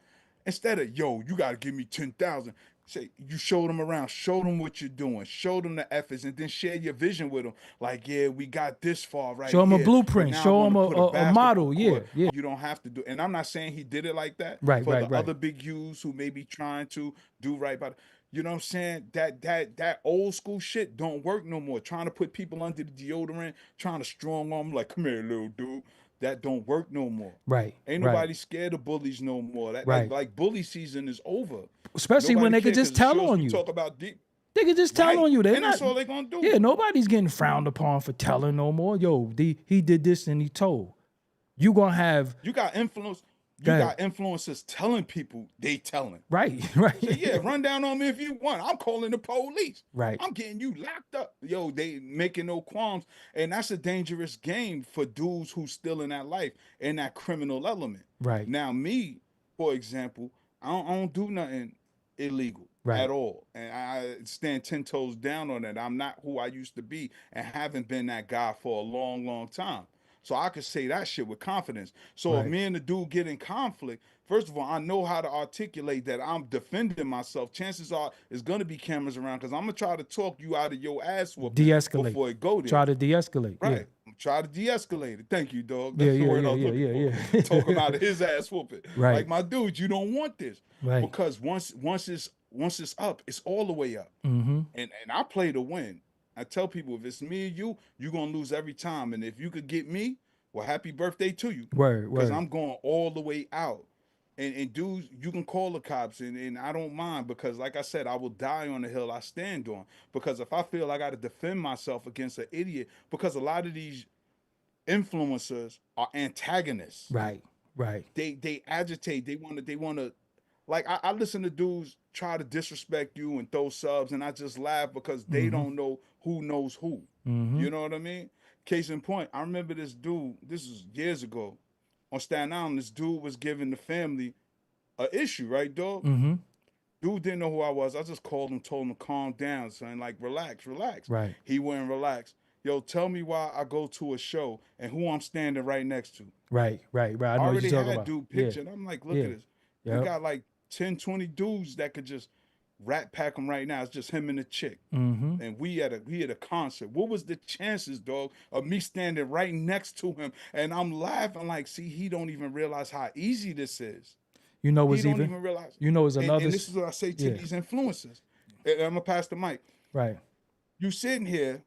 instead of you gotta give me 10,000. Say you show them around, show them what you're doing, show them the efforts, and then share your vision with them. Like, we got this far right. Show them a blueprint, show them a model. Yeah. You don't have to do. And I'm not saying he did it like that. Right. Other big U's who may be trying to do right by. You know what I'm saying? That old school shit don't work no more. Trying to put people under the deodorant, trying to strong arm like, come here, little dude. That don't work no more. Right. Ain't nobody scared of bullies no more. That like bully season is over. Especially when they could just tell on you. Talk about deep. They could just tell on you. That's all they gonna do. Yeah, nobody's getting frowned upon for telling no more. He did this and he told. You gonna have. You got influence. You got influencers telling people they telling. Right. So run down on me if you want. I'm calling the police. Right. I'm getting you locked up. They making no qualms. And that's a dangerous game for dudes who's still in that life, in that criminal element. Right. Now, me, for example, I don't do nothing illegal at all. And I stand 10 toes down on that. I'm not who I used to be and haven't been that guy for a long, long time. So I could say that shit with confidence. So if me and the dude get in conflict, first of all, I know how to articulate that I'm defending myself. Chances are there's going to be cameras around because I'm going to try to talk you out of your ass whooping before it go there. Try to de-escalate. Right. Yeah. Try to de-escalate it. Thank you, dog. That's the word I was looking for. Talking about his ass whooping. Right. Like, my dude, you don't want this. Right. Because once it's up, it's all the way up. And I play to win. I tell people, if it's me or you, you're going to lose every time. And if you could get me, Well, happy birthday to you. Word, Because word. I'm going all the way out. And dudes, you can call the cops, and I don't mind, because like I said, I will die on the hill I stand on. Because if I feel I got to defend myself against an idiot, because a lot of these influencers are antagonists. Right, right. They agitate. They want to like I listen to dudes try to disrespect you and throw subs, and I just laugh because they Mm-hmm. don't know who knows who. Mm-hmm. You know what I mean? Case in point, I remember this dude. This was years ago on Staten Island. This dude was giving the family a issue, right, dog? Mm-hmm. Dude didn't know who I was. I just called him, told him to calm down, son. Like, relax, relax. Right, He wouldn't relax. Yo, tell me why I go to a show and who I'm standing right next to. right, right, right. I I know what you're already talking had about. dude Yeah, picture, and I'm like, look yeah. at this. We Yep. got like 10, 20 dudes that could just rat pack him right now. It's just him and the chick. Mm-hmm. And we at a concert. What was the chances, dog, of me standing right next to him? And I'm laughing like, see, he don't even realize how easy this is. You know He what's don't even? even realize. You know, is And, another. and this is what I say to Yeah. these influencers. And I'm gonna pass the mic. Right. You sitting here,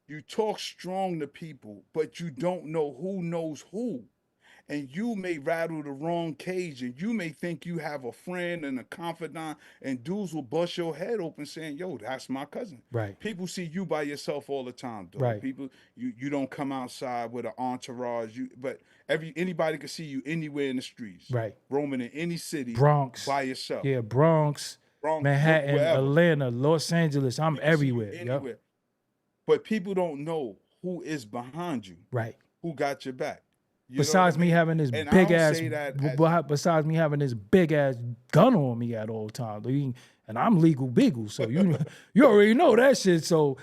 you talk strong to people, but you don't know who knows who. And you may rattle the wrong cage, and you may think you have a friend and a confidant, and dudes will bust your head open saying, yo, that's my cousin. Right. People see you by yourself all the time, dog. Right. People, you don't come outside with an entourage. But anybody can see you anywhere in the streets, Right. roaming in any city Bronx. by yourself. Yeah, Bronx, Bronx, Manhattan, wherever. Atlanta, Los Angeles. I'm They can see you everywhere. Yep. anywhere. But people don't know who is behind you, Right. who got your back. You know what Besides I me mean? having this And I big don't ass, say that as besides me having this big ass gun on me at all times, and I'm legal beagle, so you already know that shit. So,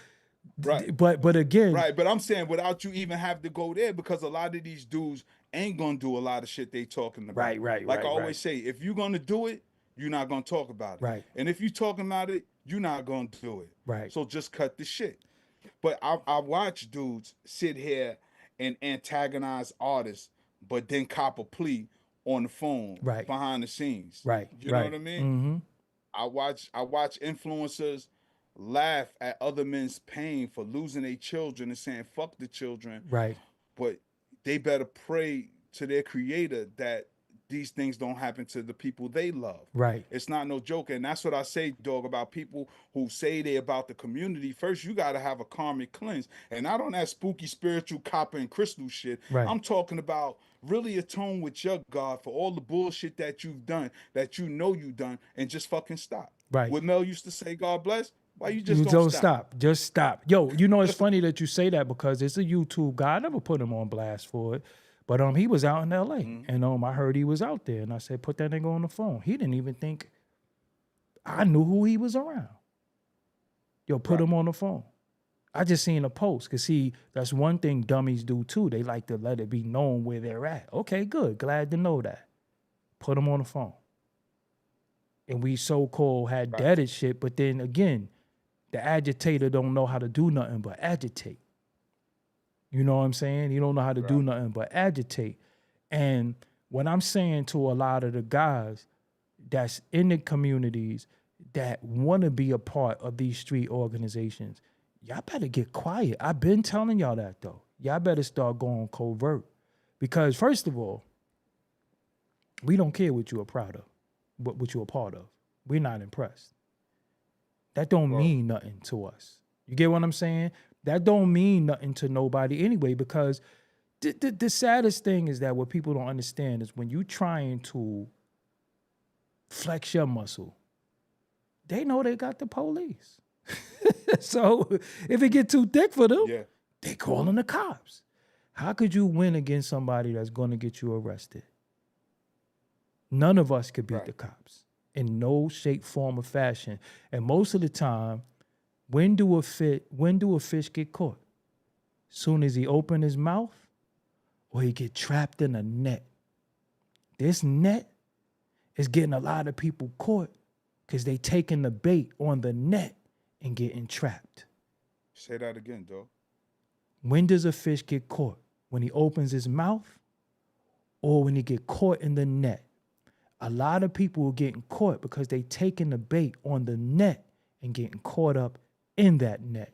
right. but again, Right, but I'm saying without you even have to go there, because a lot of these dudes ain't gonna do a lot of shit they talking about. Right, right, Like I right, always right. say, if you're gonna do it, you're not gonna talk about it. Right. And if you talking about it, you're not gonna do it. Right. So just cut the shit. But I watch dudes sit here and antagonize artists, but then cop a plea on the phone Right. behind the scenes. Right, You know right. what I mean? Mm-hmm. I watch influencers laugh at other men's pain for losing their children and saying fuck the children, Right. but they better pray to their creator that these things don't happen to the people they love. Right. It's not no joke. And that's what I say, dog, about people who say they about the community. First, you got to have a karmic cleanse. And not on that spooky spiritual copper and crystal shit. Right. I'm talking about really atone with your God for all the bullshit that you've done, that you know you done, and just fucking stop. Right. What Mel used to say, God bless, why you just You don't stop? Just stop. Yo, you know, it's funny that you say that because it's a YouTube guy. I never put him on blast for it. But he was out in LA and I heard he was out there and I said, put that nigga on the phone. He didn't even think I knew who he was around. Yo, put him on the phone. I just seen a post. Cause see, that's one thing dummies do too. They like to let it be known where they're at. Okay, good. Glad to know that. Put him on the phone. And we so-called had deaded shit, but then again, the agitator don't know how to do nothing but agitate. You know what I'm saying? You don't know how to do nothing but agitate. And what I'm saying to a lot of the guys that's in the communities that want to be a part of these street organizations, y'all better get quiet. I've been telling y'all that though. Y'all better start going covert. Because first of all, we don't care what you are proud of, what you're a part of. We're not impressed. That don't mean nothing to us. You get what I'm saying? That don't mean nothing to nobody anyway, because the saddest thing is that what people don't understand is when you trying to flex your muscle, they know they got the police. So if it get too thick for them, they calling the cops. How could you win against somebody that's going to get you arrested? None of us could beat the cops in no shape, form, or fashion. And most of the time, when do a fish get caught? Soon as he open his mouth or he get trapped in a net. This net is getting a lot of people caught because they taking the bait on the net and getting trapped. Say that again, dog. When does a fish get caught? When he opens his mouth or when he get caught in the net? A lot of people are getting caught because they taking the bait on the net and getting caught up in that net.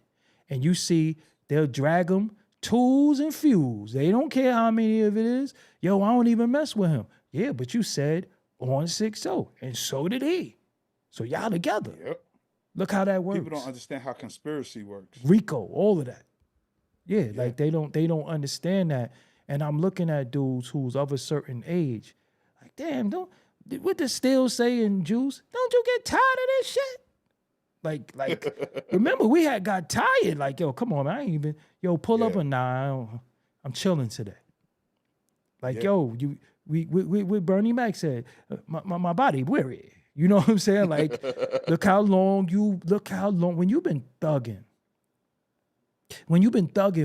And you see, they'll drag them tools and fuels. They don't care how many of it is. Yo, I don't even mess with him. Yeah, but you said on 6-0, and so did he. So y'all together. Yep. Look how that works. People don't understand how conspiracy works. Rico, all of that. Yeah, Yeah. like they don't understand that. And I'm looking at dudes who's of a certain age. Like, damn, what does still say in Juice? Don't you get tired of this shit? Like, remember we had got tired. Like, yo, come on, man. I ain't even, pull up Yeah. a nine. I'm chilling today. Like, Yeah. yo, we Bernie Mac said, my body weary. You know what I'm saying? Like, look how long, when you've been thugging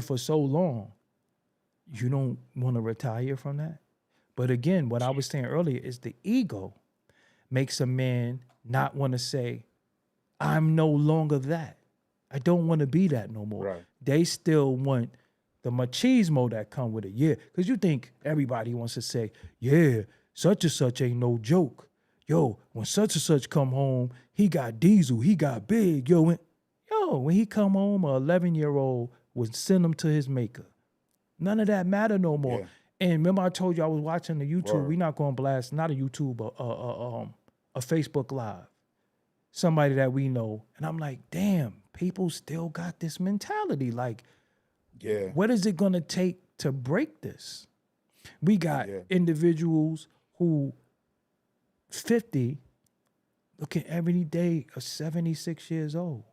for so long, you don't want to retire from that. But again, what I was saying earlier is the ego makes a man not want to say, I'm no longer that. I don't want to be that no more. Right. They still want the machismo that come with it. Yeah, because you think everybody wants to say, yeah, such and such ain't no joke. Yo, when such and such come home, he got diesel, he got big. When he come home, a 11-year-old would send him to his maker. None of that matter no more. Yeah. And remember I told you I was watching the YouTube. Word. We not going to blast, not a YouTube, a Facebook Live. Somebody that we know. And I'm like, damn, people still got this mentality. Like, Yeah. what is it going to take to break this? We got individuals who 50 looking every day of 76 years old.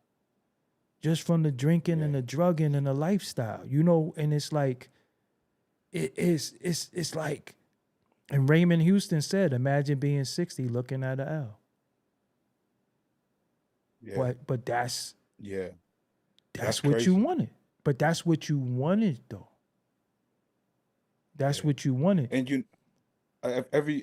Just from the drinking and the drugging and the lifestyle, and it's like, it's like, and Raymond Houston said, imagine being 60 looking at an L. Yeah. But that's That's what you crazy. wanted. But that's what you wanted though. That's what you wanted. And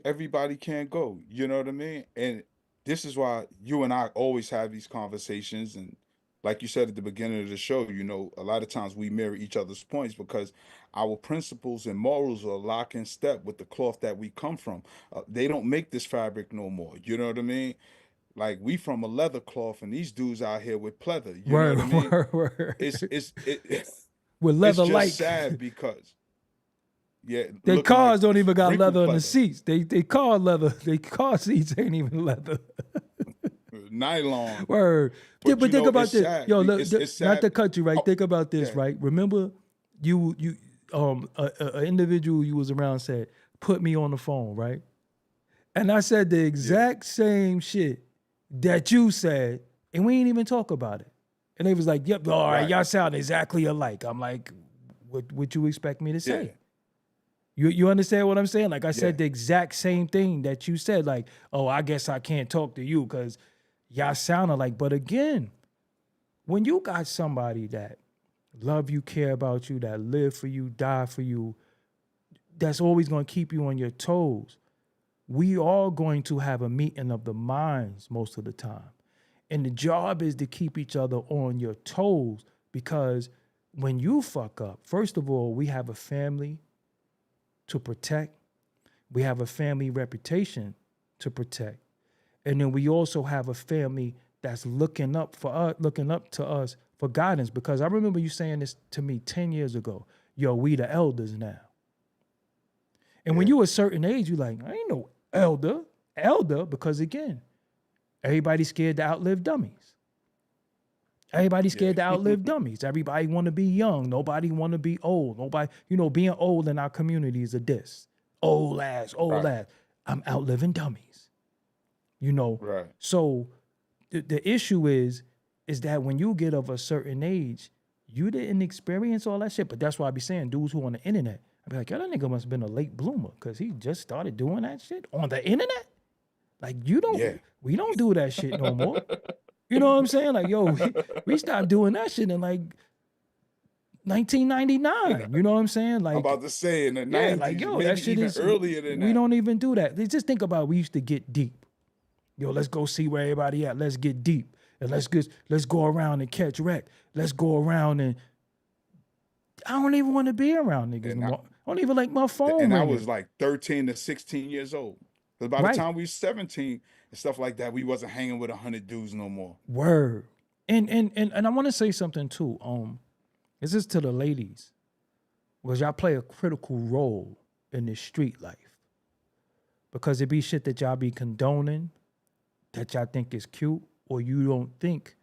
everybody can't go. You know what I mean? And this is why you and I always have these conversations. And like you said at the beginning of the show, a lot of times we mirror each other's points because our principles and morals are lock in step with the cloth that we come from. They don't make this fabric no more. You know what I mean? Like we from a leather cloth, and these dudes out here with pleather. You know what I mean? Word. It's With leather it's just like sad because their looking cars like don't even got wrinkled leather in the pleather. seats. They car leather. They car seats ain't even leather. Nylon. Word. Yeah, but think about it's this. sad. Yo, look, It's not sad. the country, right? Oh, Think about this, yeah. right? Remember, you a individual you was around said, "Put me on the phone," right? And I said the exact same shit that you said, and we ain't even talk about it. And they was like, "Yep, all right, Right. y'all sound exactly alike." I'm like, "What would you expect me to say?" Yeah. You understand what I'm saying? Like I said Yeah. the exact same thing that you said. Like, oh, I guess I can't talk to you because y'all sound alike. But again, when you got somebody that love you, care about you, that live for you, die for you, that's always going to keep you on your toes, we are going to have a meeting of the minds most of the time. And the job is to keep each other on your toes because when you fuck up, first of all, we have a family to protect. We have a family reputation to protect. And then we also have a family that's looking up to us for guidance. Because I remember you saying this to me 10 years ago. Yo, we the elders now. And when you a certain age, you like, I ain't no elder, because again, everybody's scared to outlive dummies. Everybody's scared to outlive dummies. Everybody want to be young. Nobody want to be old. Nobody, being old in our community is a diss. Old ass. I'm outliving dummies. Right. So the issue is that when you get of a certain age, you didn't experience all that shit. But that's why I be saying dudes who on the internet, I be like, yo, that nigga must have been a late bloomer because he just started doing that shit on the internet. Like we don't do that shit no more. You know what I'm saying? Like, yo, we stopped doing that shit in like 1999. You know what I'm saying? Like, I'm about to say in the yeah, 90s, like, yo, maybe that shit even is earlier than we that. don't even do that. Just think about it. We used to get deep. Yo, let's go see where everybody at. Let's get deep. And let's go around and catch wreck. Let's go around and I don't even want to be around niggas And no more. I don't even like my phone And I ringing. was like 13 to 16 years old. Because by Right. the time we was 17 and stuff like that, we wasn't hanging with 100 dudes no more. Word. And I want to say something too. This is to the ladies. was y'all play a critical role in this street life. Because it be shit that y'all be condoning, that y'all think is cute, or you don't think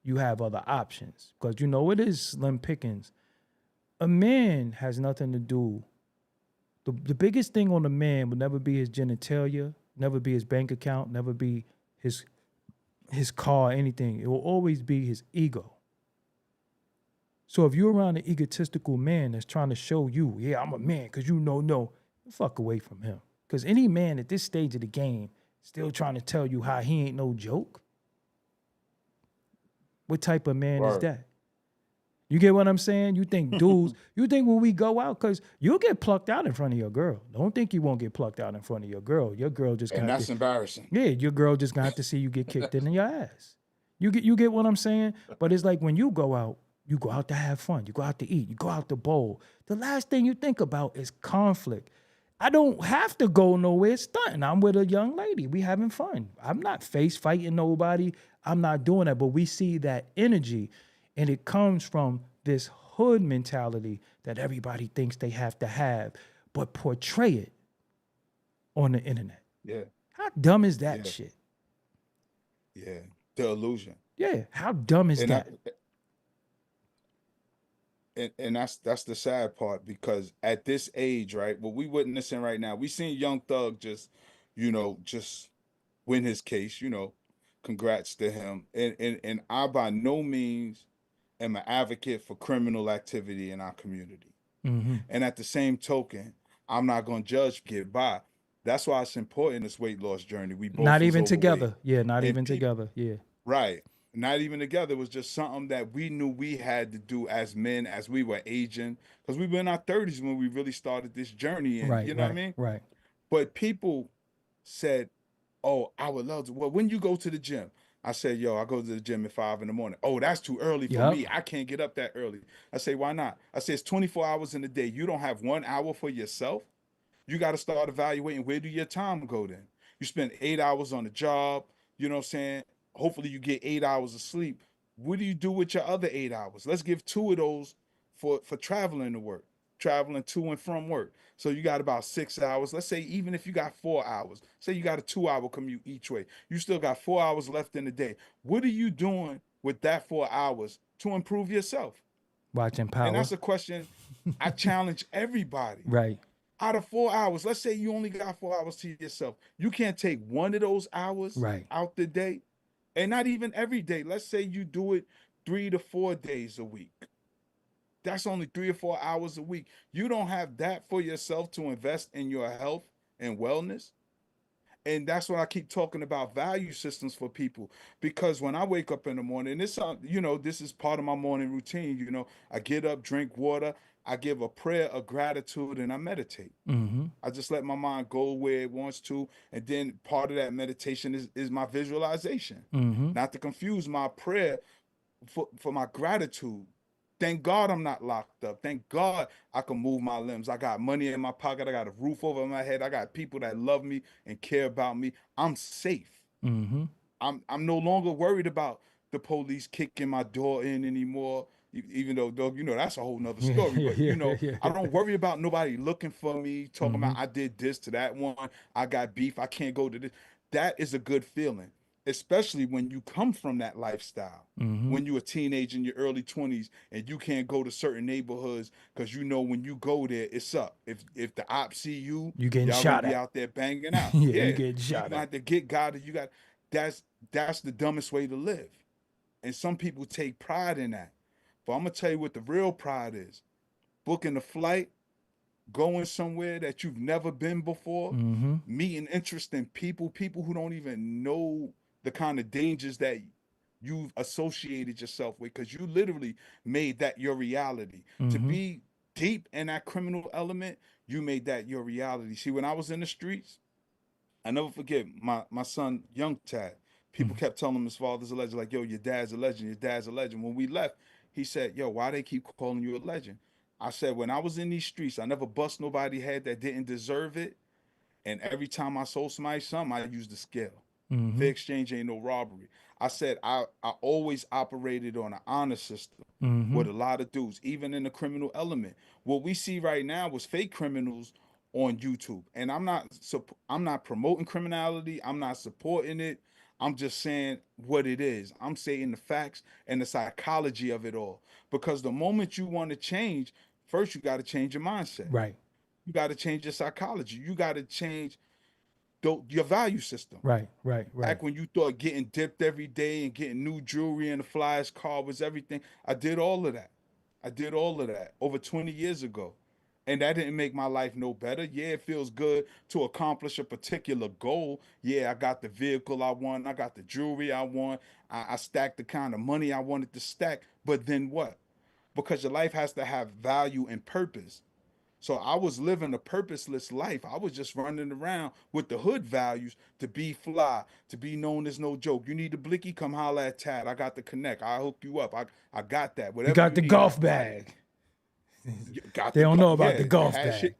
you have other options. Because you know it is slim pickings. A man has nothing to do. The biggest thing on a man will never be his genitalia, never be his bank account, never be his car, anything. It will always be his ego. So if you're around an egotistical man that's trying to show you, yeah, I'm a man, because you know, no, fuck away from him. Because any man at this stage of the game still trying to tell you how he ain't no joke. What type of man is that? You get what I'm saying? You think dudes, you think when we go out, because you'll get plucked out in front of your girl. Don't think you won't get plucked out in front of your girl. Your girl just got and that's embarrassing. Yeah, your girl just gonna have to see you get kicked in your ass. You get what I'm saying? But it's like when you go out to have fun. You go out to eat. You go out to bowl. The last thing you think about is conflict. I don't have to go nowhere stunting. I'm with a young lady. We having fun. I'm not face fighting nobody. I'm not doing that. But we see that energy, and it comes from this hood mentality that everybody thinks they have to have, but portray it on the internet. Yeah. How dumb is that shit? Yeah. The illusion. Yeah. How dumb is that? And that's the sad part, because at this age, right, what we witnessing right now, we seen Young Thug just win his case, congrats to him. And I by no means am an advocate for criminal activity in our community. Mm-hmm. And at the same token, I'm not going to judge get by. That's why it's important, this weight loss journey. We both not even overweight. Together. Yeah, not even together. Yeah. Right. Not even together. It was just something that we knew we had to do as men, as we were aging, because we were in our 30s when we really started this journey. And Right. you know what I mean? Right. But people said, oh, I would love to. Well, when you go to the gym, I said, yo, I go to the gym at 5 a.m. Oh, that's too early for me. I can't get up that early. I say, why not? I say, it's 24 hours in a day. You don't have 1 hour for yourself. You got to start evaluating, where do your time go then? You spend 8 hours on the job, you know what I'm saying? Hopefully you get 8 hours of sleep. What do you do with your other 8 hours? Let's give 2 of those for traveling to work, traveling to and from work. So you got about 6 hours. Let's say even if you got 4 hours, say you got a 2-hour commute each way, you still got 4 hours left in the day. What are you doing with that 4 hours to improve yourself? Watching Power. And that's a question I challenge everybody. Right. Out of 4 hours, let's say you only got 4 hours to yourself. You can't take one of those hours out the day, and not even every day. Let's say you do it 3 to 4 days a week. That's only 3 or 4 hours a week. You don't have that for yourself to invest in your health and wellness. And that's what I keep talking about, value systems for people. Because when I wake up in the morning, this is part of my morning routine. I get up, drink water, I give a prayer of gratitude, and I meditate. Mm-hmm. I just let my mind go where it wants to. And then part of that meditation is my visualization. Mm-hmm. Not to confuse my prayer for my gratitude. Thank God I'm not locked up. Thank God I can move my limbs. I got money in my pocket. I got a roof over my head. I got people that love me and care about me. I'm safe. Mm-hmm. I'm no longer worried about the police kicking my door in anymore. Even though, dog, that's a whole nother story. But I don't worry about nobody looking for me, talking about I did this to that one. I got beef. I can't go to this. That is a good feeling, especially when you come from that lifestyle. Mm-hmm. When you're a teenager in your early 20s and you can't go to certain neighborhoods because when you go there, it's up. If the ops see you getting y'all shot gonna be at. out there banging out. You getting shot you have to get guided. That's the dumbest way to live. And some people take pride in that. But I'm gonna tell you what the real pride is. Booking a flight, going somewhere that you've never been before, meeting interesting people who don't even know the kind of dangers that you've associated yourself with, because you literally made that your reality. To be deep in that criminal element, you made that your reality. See, when I was in the streets, I never forget my son, Young Tad. People kept telling him his father's a legend, like, yo, your dad's a legend, your dad's a legend. When we left, he said, yo, why they keep calling you a legend? I said, when I was in these streets, I never bust nobody head that didn't deserve it. And every time I sold somebody something, I used the scale. Fair exchange ain't no robbery. I said I always operated on an honor system with a lot of dudes, even in the criminal element. What we see right now was fake criminals on YouTube, and I'm not promoting criminality. I'm not supporting it. I'm just saying what it is. I'm saying the facts and the psychology of it all. Because the moment you want to change, first you got to change your mindset. Right. You got to change your psychology. You got to change your value system. Right. Right. Right. Back when you thought getting dipped every day and getting new jewelry and the flyest car was everything, I did all of that. I did all of that over 20 years ago. And that didn't make my life no better. Yeah, it feels good to accomplish a particular goal. Yeah, I got the vehicle I want. I got the jewelry I want. I stacked the kind of money I wanted to stack. But then what? Because your life has to have value and purpose. So I was living a purposeless life. I was just running around with the hood values to be fly, to be known as no joke. You need a blicky, come holler at Tad. I got the connect. I hook you up. I got that. Whatever You got the need, golf I got it. bag. Got They the don't know about the I golf had bag. shit.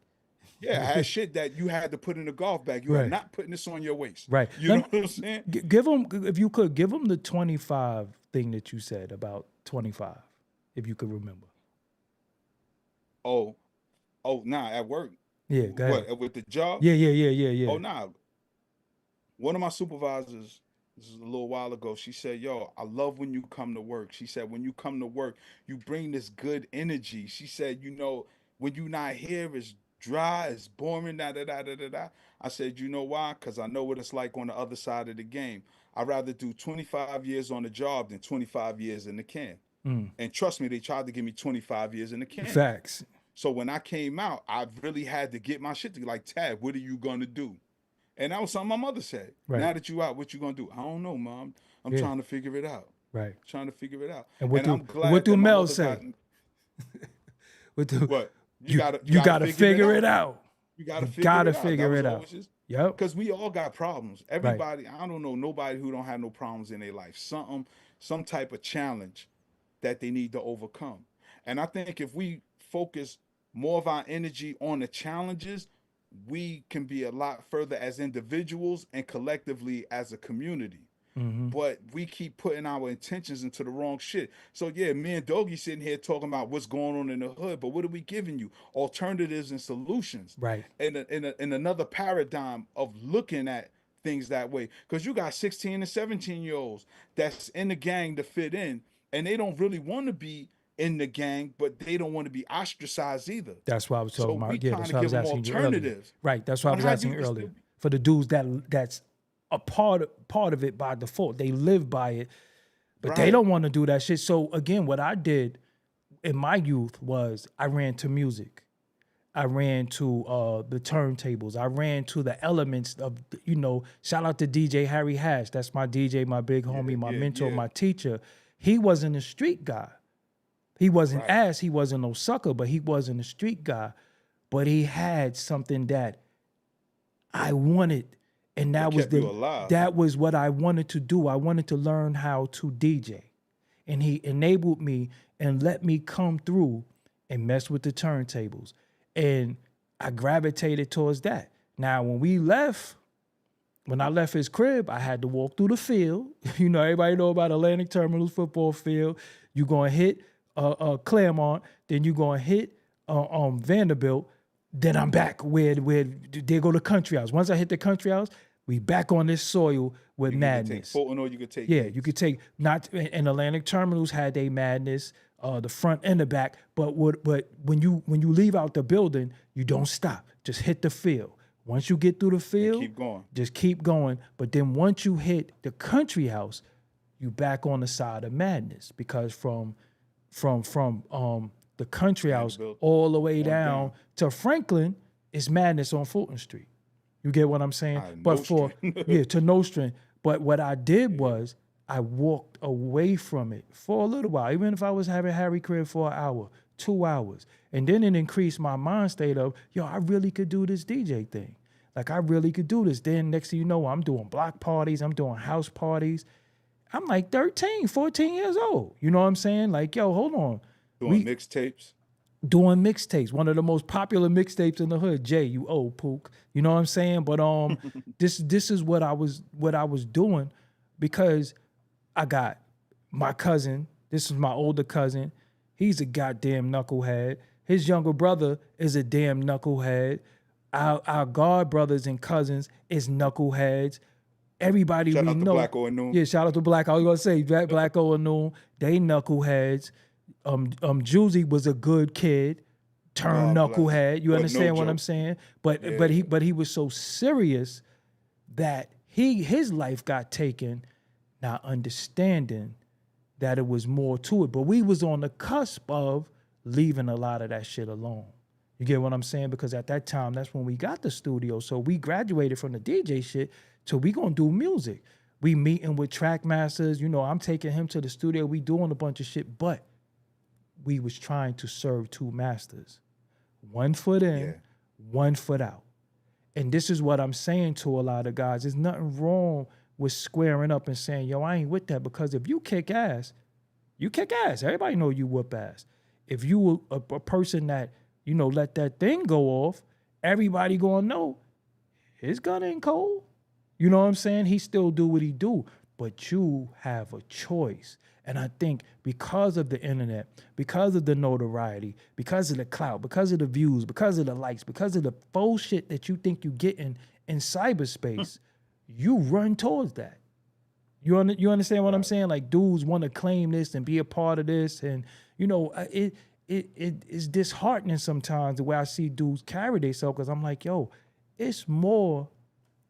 Yeah, I had shit that you had to put in a golf bag. You Right. are not putting this on your waist. Right. You know what I'm saying? Give them, if you could, give them the 25 thing that you said about 25, if you could remember. Oh, nah, at work. Yeah, go ahead. What, with the job? Yeah. Oh, nah. One of my supervisors, this is a little while ago, she said, yo, I love when you come to work. She said, when you come to work, you bring this good energy. She said, you know, when you're not here, it's dry, it's boring, da da da da da da. I said, you know why? Because I know what it's like on the other side of the game. I'd rather do 25 years on the job than 25 years in the can. And trust me, they tried to give me 25 years in the can. Facts. So when I came out, I really had to get my shit together. Like, Tad, what are you gonna do? And that was something my mother said. Right. Now that you out, what you gonna do? I don't know, Mom. I'm trying to figure it out. Right. Trying to figure it out. And what I'm glad what do that my Mel mother say? What? You gotta figure it out. You gotta figure it out. Yep. Because we all got problems. Everybody, I don't know nobody who don't have no problems in their life. Some type of challenge that they need to overcome. And I think if we focus more of our energy on the challenges, we can be a lot further as individuals and collectively as a community. But we keep putting our intentions into the wrong shit. So yeah, me and Doggie sitting here talking about what's going on in the hood, but what are we giving you? Alternatives and solutions. Right. In another paradigm of looking at things that way. Because you got 16 and 17-year-olds that's in the gang to fit in, and they don't really want to be in the gang, but they don't want to be ostracized either. That's why I was talking about. Yeah, that's trying why I to was give them asking you earlier. alternatives. Right. That's why I was asking earlier. For the dudes that's a part of it by default. They live by it, but they don't want to do that shit. So again, what I did in my youth was I ran to music. I ran to the turntables. I ran to the elements of, shout out to DJ Harry Hash. That's my DJ, my big homie, my mentor, my teacher. He wasn't a street guy. He wasn't he wasn't no sucker, but he wasn't a street guy. But he had something that I wanted. And that was what I wanted to do. I wanted to learn how to DJ. And he enabled me and let me come through and mess with the turntables. And I gravitated towards that. Now, when I left his crib, I had to walk through the field. Everybody know about Atlantic Terminal's football field. You're going to hit Claremont, then you're going to hit Vanderbilt. Then I'm back where they go to Country House. Once I hit the Country House, we back on this soil with madness. You could take yeah, you could take and Atlantic Terminals had a madness, the front and the back. But when you leave out the building, you don't stop. Just hit the field. Once you get through the field, keep going. Just keep going. But then once you hit the Country House, you back on the side of madness because from the Country House all the way down to Franklin is madness on Fulton Street. You get what I'm saying? To Nostrand. But what I did was I walked away from it for a little while, even if I was having Harry crib for an hour, 2 hours. And then it increased my mind state of, I really could do this DJ thing. Like, I really could do this. Then next thing you know, I'm doing block parties. I'm doing house parties. I'm like 13, 14 years old. You know what I'm saying? Like, hold on. Doing mixtapes. doing mixtapes, one of the most popular mixtapes in the hood. Jay, you old pook. You know what I'm saying? But this is what I was doing because I got my cousin. This is my older cousin. He's a goddamn knucklehead. His younger brother is a damn knucklehead. Our god brothers and cousins is knuckleheads. Everybody Shout we out to know. Black or Noon. Yeah, shout out to Black. I was gonna say Black Noon. They knuckleheads. Juicy was a good kid, turned God bless. knucklehead. You But no understand what I'm joke. saying? But Yeah. he was so serious that his life got taken, not understanding that it was more to it. But we was on the cusp of leaving a lot of that shit alone. You get what I'm saying? Because at that time, that's when we got the studio. So we graduated from the DJ shit to we gonna do music. We meeting with track masters. You know, I'm taking him to the studio. We doing a bunch of shit, but we was trying to serve two masters. One foot in, Yeah. one foot out. And this is what I'm saying to a lot of guys. There's nothing wrong with squaring up and saying, yo, I ain't with that. Because if you kick ass, you kick ass. Everybody know you whoop ass. If you a person that, you know, let that thing go off, everybody gonna know his gun ain't cold. You know what I'm saying? He still do what he do. But you have a choice. And I think because of the internet, because of the notoriety, because of the clout, because of the views, because of the likes, because of the faux shit that you think you getting in cyberspace, you run towards that. You understand what I'm saying? Like dudes want to claim this and be a part of this, and you know it is disheartening sometimes the way I see dudes carry themselves because I'm like, yo, it's more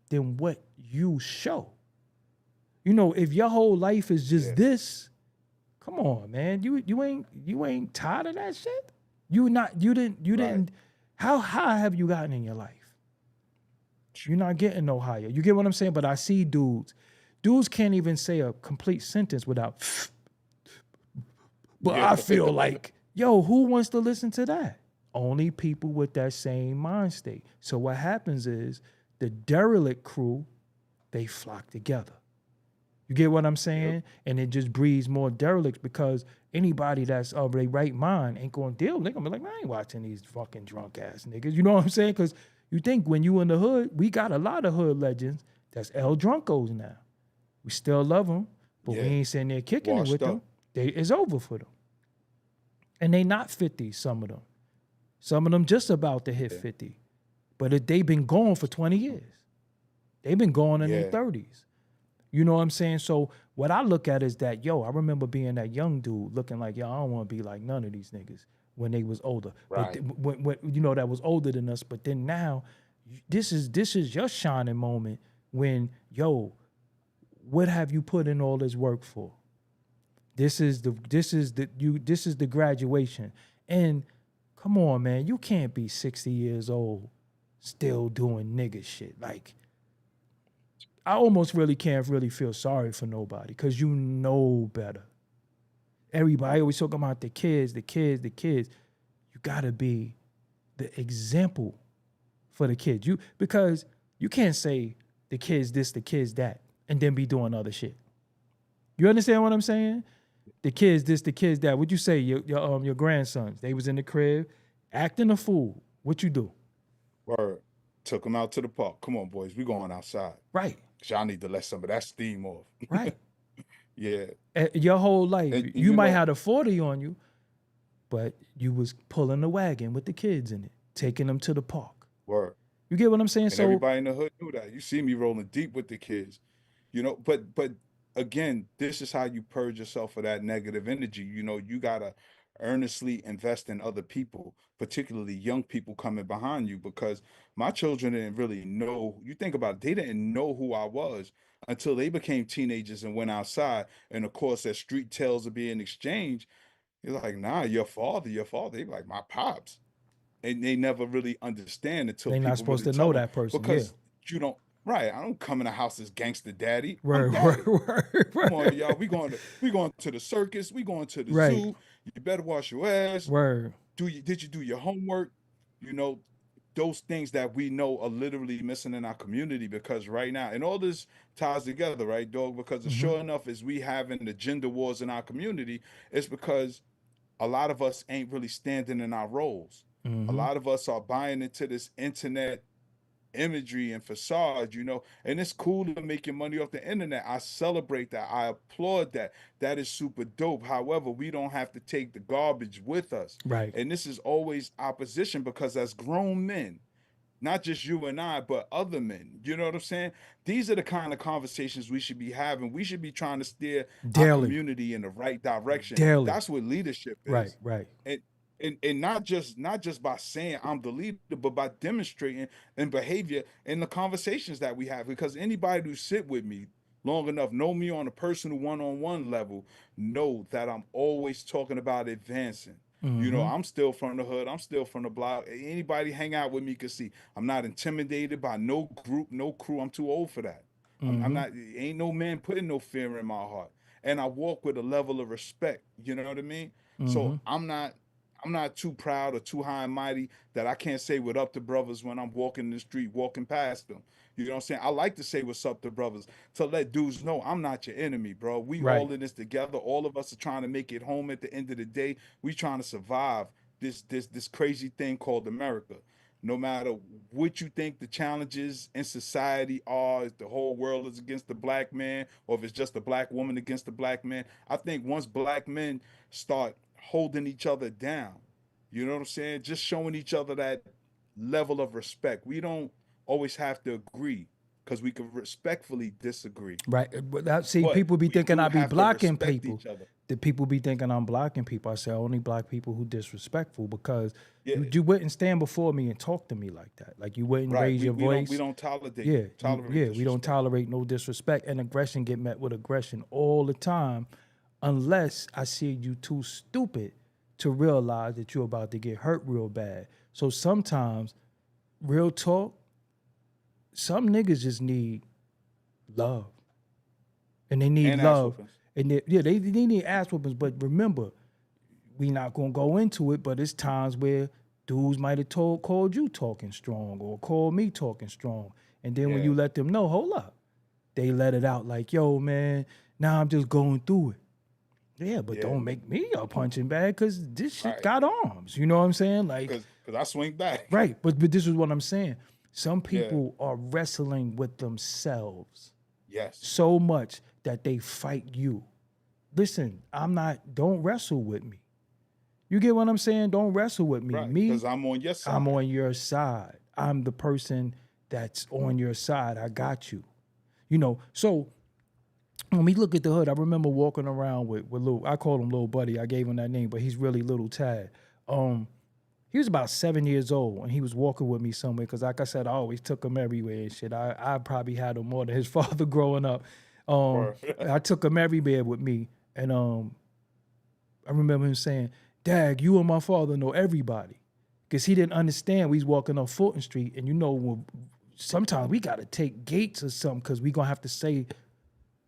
than what you show. You know, if your whole life is just this, come on, man, you ain't tired of that shit. You didn't. How high have you gotten in your life? You're not getting no higher. You get what I'm saying? But I see dudes. Dudes can't even say a complete sentence without. But I feel like, yo, who wants to listen to that? Only people with that same mind state. So what happens is the derelict crew, they flock together. You get what I'm saying? Yep. And it just breeds more derelicts because anybody that's of their right mind ain't gonna deal. They're gonna be like, man, I ain't watching these fucking drunk ass niggas. You know what I'm saying? Because you think when you in the hood, we got a lot of hood legends that's El Druncos now. We still love them, but we ain't sitting there kicking it with them. It's over for them. And they not 50, some of them. Some of them just about to hit 50. But they've been gone for 20 years. They've been gone in their 30s. You know what I'm saying? So what I look at is that, yo, I remember being that young dude looking like, yo, I don't want to be like none of these niggas when they was older. Right. But when you know, that was older than us. But then now, this is your shining moment when, yo, what have you put in all this work for? This is the graduation. And come on, man, you can't be 60 years old still doing nigga shit. Like, I almost really can't really feel sorry for nobody because you know better. Everybody always talking about the kids. You gotta be the example for the kids. Because you can't say the kids this, the kids that, and then be doing other shit. You understand what I'm saying? The kids this, the kids that. What'd you say? Your grandsons, they was in the crib acting a fool. What you do? Word. Took them out to the park. Come on, boys, we going outside. Right. Y'all need to let some of that steam off. Right. Yeah. Your whole life, and you might have a 40 on you, but you was pulling the wagon with the kids in it, taking them to the park. Word. You get what I'm saying? And so everybody in the hood knew that. You see me rolling deep with the kids, you know. But again, this is how you purge yourself of that negative energy. You know, you gotta earnestly invest in other people, particularly young people coming behind you, because my children didn't really know. You think about it, they didn't know who I was until they became teenagers and went outside. And of course, as street tales are being exchanged, you're like, nah, your father. They be like, my pops. And they never really understand until they're not people supposed really to tell know them, that person. because you don't. Right, I don't come in the house as gangster daddy. I'm Word. daddy. Come on, y'all. We going to the circus. We going to the zoo. You better wash your ass. Word. Did you do your homework? You know, those things that we know are literally missing in our community, because right now, and all this ties together, right, dog? Because sure enough, as we having the gender wars in our community, it's because a lot of us ain't really standing in our roles. A lot of us are buying into this internet imagery and facade, and it's cool to make your money off the internet. I celebrate that. I applaud that. That is super dope. However, we don't have to take the garbage with us. Right. And this is always opposition, because as grown men, not just you and I, but other men. You know what I'm saying? These are the kind of conversations we should be having. We should be trying to steer our Daily. community in the right direction. Daily. That's what leadership Right. is. Right. And not just by saying I'm the leader, but by demonstrating in behavior in the conversations that we have. Because anybody who sit with me long enough, know me on a personal one-on-one level, know that I'm always talking about advancing. I'm still from the hood. I'm still from the block. Anybody hang out with me can see I'm not intimidated by no group, no crew. I'm too old for that. I'm not, ain't no man putting no fear in my heart. And I walk with a level of respect. You know what I mean? So I'm not too proud or too high and mighty that I can't say what up to brothers when I'm walking in the street, walking past them. You know what I'm saying? I like to say what's up to brothers to let dudes know I'm not your enemy, bro. We Right. all in this together. All of us are trying to make it home at the end of the day. We trying to survive this crazy thing called America. No matter what you think the challenges in society are, if the whole world is against the black man, or if it's just a black woman against the black man, I think once black men start holding each other down, you know what I'm saying? Just showing each other that level of respect. We don't always have to agree, because we can respectfully disagree. Right. But see, But people be we thinking do I be have to blocking respect people. each other. The people be thinking I'm blocking people. I say I only block people who disrespectful, because Yeah. you wouldn't stand before me and talk to me like that. Like you wouldn't Right. raise your voice. We don't tolerate. Yeah, Tolerate we don't disrespect. tolerate no disrespect, and aggression get met with aggression all the time, unless I see you too stupid to realize that you're about to get hurt real bad. So sometimes, real talk, some niggas just need love, and they need And ass love, whoopings. and they need ass whoopings. But remember, we not gonna go into it, but it's times where dudes might have called you talking strong, or called me talking strong. And then when Yeah. you let them know, hold up, they let it out like, yo, man, now I'm just going through it. Yeah, but Yeah. don't make me a punching bag, because this shit Right. got arms. You know what I'm saying? Like, Because I swing back. right. But this is what I'm saying. Some Yeah. people are wrestling with themselves Yes. so much that they fight you. Listen, don't wrestle with me. You get what I'm saying? Don't wrestle with me. Right. Me, Because I'm on your side. I'm on your side. I'm the person that's on your side. I got you. So when we look at the hood, I remember walking around with little, I call him Little Buddy. I gave him that name, but he's really Little Tad. He was about 7 years old, and he was walking with me somewhere, because like I said, I always took him everywhere and shit. I probably had him more than his father growing up. I took him everywhere with me, and I remember him saying, Dad, you and my father know everybody. Because he didn't understand we was walking on Fulton Street, and sometimes we got to take gates or something, because we going to have to say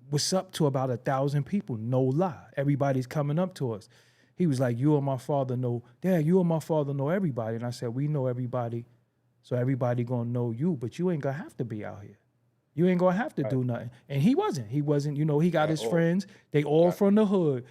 what's up to about 1,000 people. No lie. Everybody's coming up to us. He was like, you and my father know, Dad, you and my father know everybody. And I said, we know everybody, so everybody going to know you, but you ain't going to have to be out here. You ain't going to have to do nothing. And he wasn't, he got his friends. They all from the hood.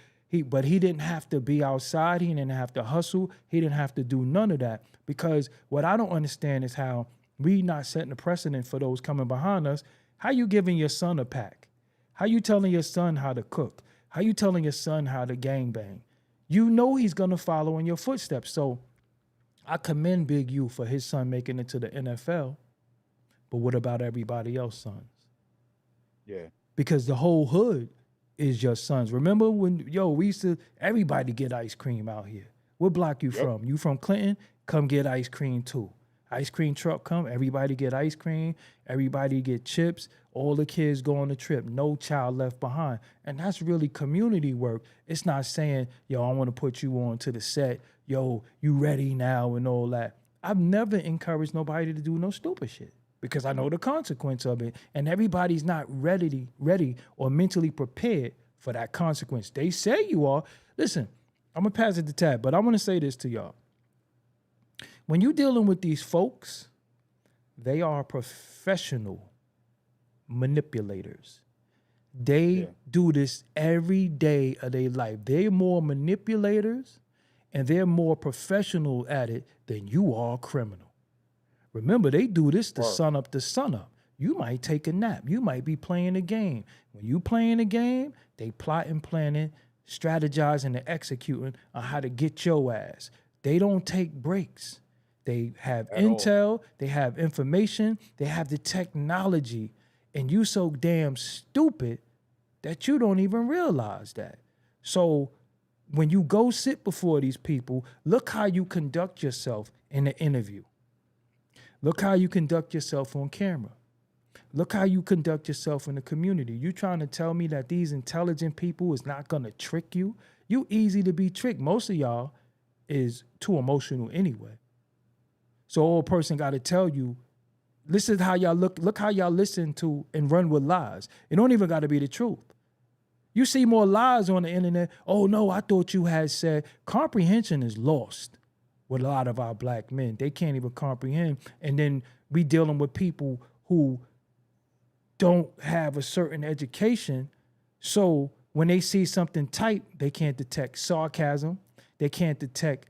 But he didn't have to be outside. He didn't have to hustle. He didn't have to do none of that. Because what I don't understand is how we not setting a precedent for those coming behind us. How you giving your son a pack? How you telling your son how to cook? How you telling your son how to gangbang? You know he's going to follow in your footsteps. So I commend Big U for his son making it to the NFL. But what about everybody else sons? Yeah. Because the whole hood is your sons. Remember when, we used to, everybody get ice cream out here. What block you from? You from Clinton? Come get ice cream too. Ice cream truck come, everybody get ice cream, everybody get chips, all the kids go on the trip, no child left behind. And that's really community work. It's not saying, I want to put you on to the set, you ready now and all that. I've never encouraged nobody to do no stupid shit, because I know the consequence of it. And everybody's not ready or mentally prepared for that consequence. They say you are. Listen, I'm going to pass it to Tad, but I want to say this to y'all. When you're dealing with these folks, they are professional manipulators. They do this every day of their life. They're more manipulators and they're more professional at it than you are criminal. Remember, they do this to sun up to sun up. You might take a nap. You might be playing a game. When you playing a game, they plotting, planning, strategizing, and executing on how to get your ass. They don't take breaks. They have intel, they have information, they have the technology, and you so damn stupid that you don't even realize that. So when you go sit before these people, look how you conduct yourself in the interview. Look how you conduct yourself on camera. Look how you conduct yourself in the community. You trying to tell me that these intelligent people is not gonna trick you? You easy to be tricked. Most of y'all is too emotional anyway. So old person got to tell you, listen to how y'all look how y'all listen to and run with lies. It don't even got to be the truth. You see more lies on the internet. Oh no, I thought you had said. Comprehension is lost with a lot of our black men. They can't even comprehend. And then we dealing with people who don't have a certain education. So when they see something tight, they can't detect sarcasm. They can't detect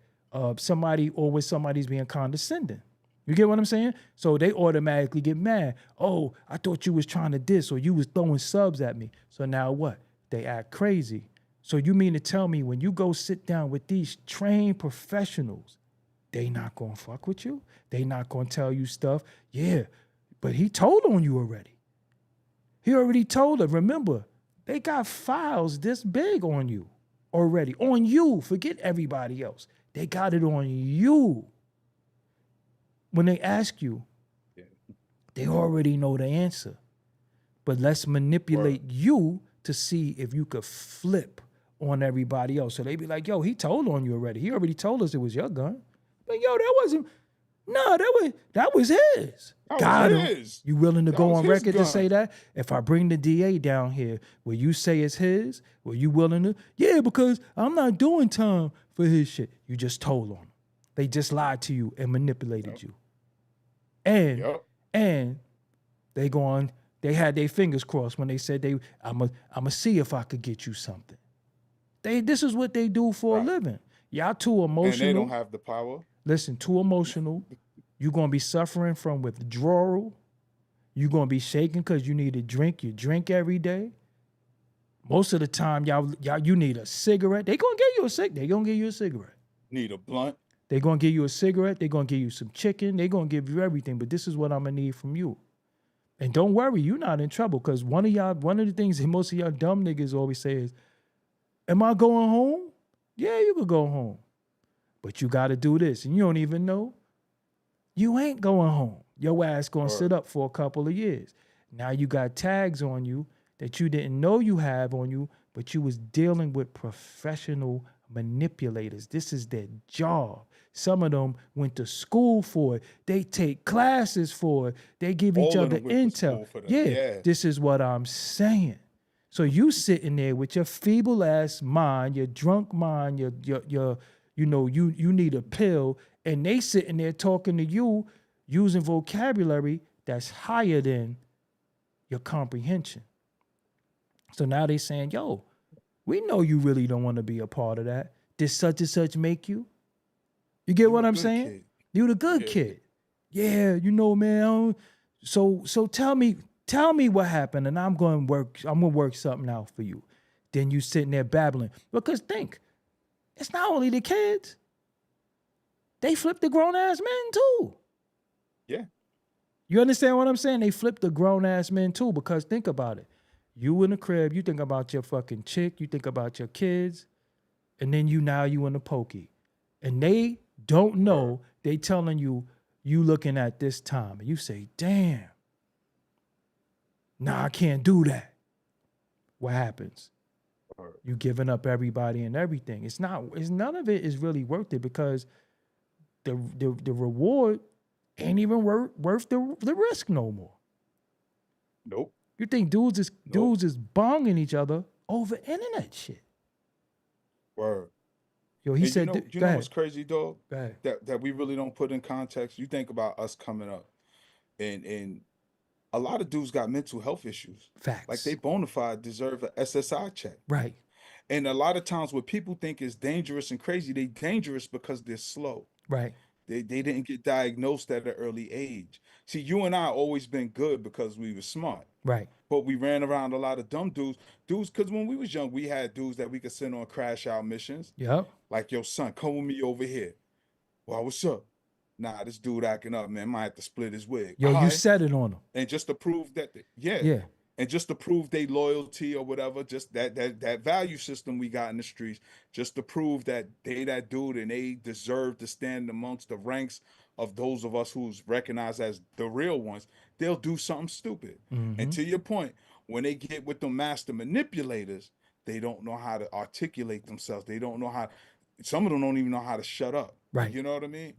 somebody or when somebody's being condescending. You get what I'm saying? So they automatically get mad. Oh, I thought you was trying to diss or you was throwing subs at me. So now what? They act crazy. So you mean to tell me when you go sit down with these trained professionals, they not gonna fuck with you? They not gonna tell you stuff? Yeah, but he told on you already. He already told her. Remember, they got files this big on you already. On you. Forget everybody else. They got it on you. When they ask you, they already know the answer. But let's manipulate you to see if you could flip on everybody else. So they be like, yo, he told on you already. He already told us it was your gun. But yo, that wasn't, no, that was his. Got him. You willing to go on record to say that? If I bring the DA down here, will you say it's his? Will you willing to? Yeah, because I'm not doing time for his shit. You just told on him. They just lied to you and manipulated you. And they they had their fingers crossed when they said I'ma see if I could get you something. This is what they do for a living. Y'all too emotional. And they don't have the power. Listen, too emotional. You're gonna be suffering from withdrawal. You're gonna be shaking because you need a drink. You drink every day. Most of the time, y'all you need a cigarette. They gonna give you a cigarette. Need a blunt. They're gonna give you a cigarette. They're gonna give you some chicken. They're gonna give you everything. But this is what I'm gonna need from you. And don't worry, you're not in trouble. Because one of the things that most of y'all dumb niggas always say is, am I going home? Yeah, you could go home. But you gotta do this. And you don't even know. You ain't going home. Your ass gonna sit up for a couple of years. Now you got tags on you that you didn't know you have on you, but you was dealing with professional manipulators. This is their job. Some of them went to school for it. They take classes for it. They give each other intel. Yeah, this is what I'm saying. So you sitting there with your feeble ass mind, your drunk mind, your you need a pill, and they sitting there talking to you using vocabulary that's higher than your comprehension. So now they saying, yo, we know you really don't want to be a part of that. Did such and such make you? You get what I'm saying? Kid. You the good kid. Yeah, man. So tell me what happened, and I'm gonna work something out for you. Then you sitting there babbling. Because think, it's not only the kids. They flip the grown-ass men too. Yeah. You understand what I'm saying? They flip the grown-ass men too, because think about it. You in the crib, you think about your fucking chick, you think about your kids, and then you in the pokey. And they don't know, they telling you looking at this time. And you say, damn, nah, I can't do that. What happens? You giving up everybody and everything. None of it is really worth it, because the reward ain't even worth the risk no more. Nope. You think dudes is bonging each other over internet shit. Word. Yo, he said, you know what's crazy, dog? Go ahead. That we really don't put in context. You think about us coming up, and a lot of dudes got mental health issues. Facts. Like they bona fide deserve a SSI check. Right. And a lot of times what people think is dangerous and crazy, they dangerous because they're slow. Right. They didn't get diagnosed at an early age. See, you and I always been good because we were smart. Right. But we ran around a lot of dumb dudes, because when we was young, we had dudes that we could send on crash out missions. Yep. Like, yo, son, come with me over here. Well, what's up? Nah, this dude acting up, man. Might have to split his wig. Yo, All you right. said it on them. And just to prove that, yeah. Yeah. And just to prove they loyalty or whatever, just that value system we got in the streets, just to prove that they that dude and they deserve to stand amongst the ranks of those of us who's recognized as the real ones, they'll do something stupid. And to your point, when they get with the master manipulators, they don't know how to articulate themselves. They don't know how, some of them don't even know how to shut up. Right. You know what I mean?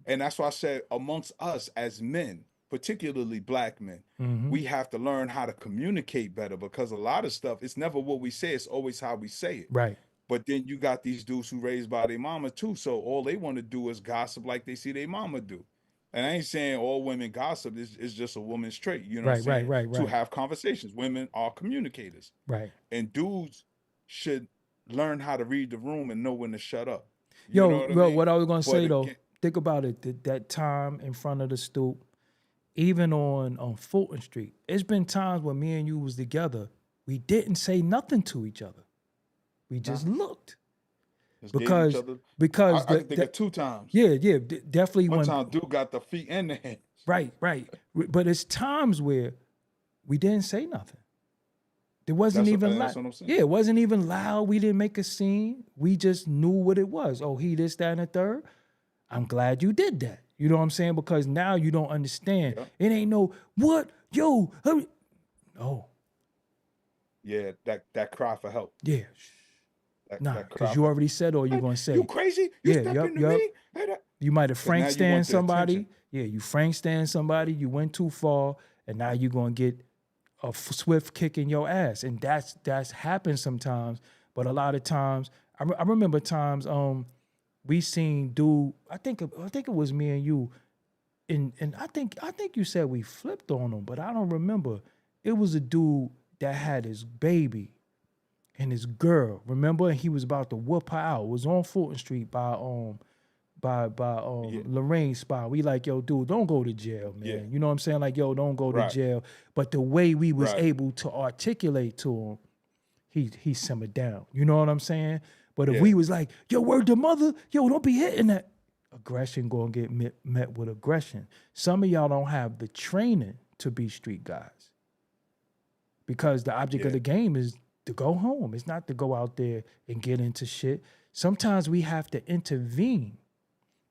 And that's why I said amongst us as men, particularly black men, we have to learn how to communicate better, because a lot of stuff, it's never what we say, it's always how we say it. Right. But then you got these dudes who raised by their mama too, so all they want to do is gossip like they see their mama do. And I ain't saying all women gossip, it's just a woman's trait, you know what I'm saying? Right. To have conversations. Women are communicators. Right. And dudes should learn how to read the room and know when to shut up. Yo, know what I bro, mean? what I was gonna say though, again, think about it. That time in front of the stoop, even on Fulton Street, it's been times when me and you was together, we didn't say nothing to each other. We just looked. just gave Because each other, because I can think of 2 times. yeah, definitely One when time dude got the feet and the hands. right. But it's times where we didn't say nothing. It wasn't even loud. That's what I'm saying. Yeah, it wasn't even loud. We didn't make a scene. We just knew what it was. Oh, he this, that, and the third. I'm glad you did that. You know what I'm saying? Because now you don't understand. Yeah. It ain't no what, yo, hurry. Oh, Yeah, that cry for help. yeah. Nah, That cry because you for- already said all you're gonna say. You crazy? You Yeah, step yup, into yup. me? Hey, that- You might have now Frank you stand want the somebody. attention. Yeah, you Frank stand somebody. You went too far, and now you're gonna get a swift kick in your ass, and that's happened sometimes. But a lot of times, I remember times we seen dude. I think it was me and you, and I think you said we flipped on him, but I don't remember. It was a dude that had his baby and his girl. Remember, and he was about to whoop her out. It was on Fulton Street by Yeah. Lorraine's spot. We like, yo, dude, don't go to jail, man. Yeah. You know what I'm saying? Like, yo, don't go to Right. jail. But the way we was Right. able to articulate to him, he simmered down. You know what I'm saying? But if Yeah. we was like, yo, word to mother, yo, don't be hitting that. Aggression gonna get met with aggression. Some of y'all don't have the training to be street guys. Because the object of Yeah. the game is to go home. It's not to go out there and get into shit. Sometimes we have to intervene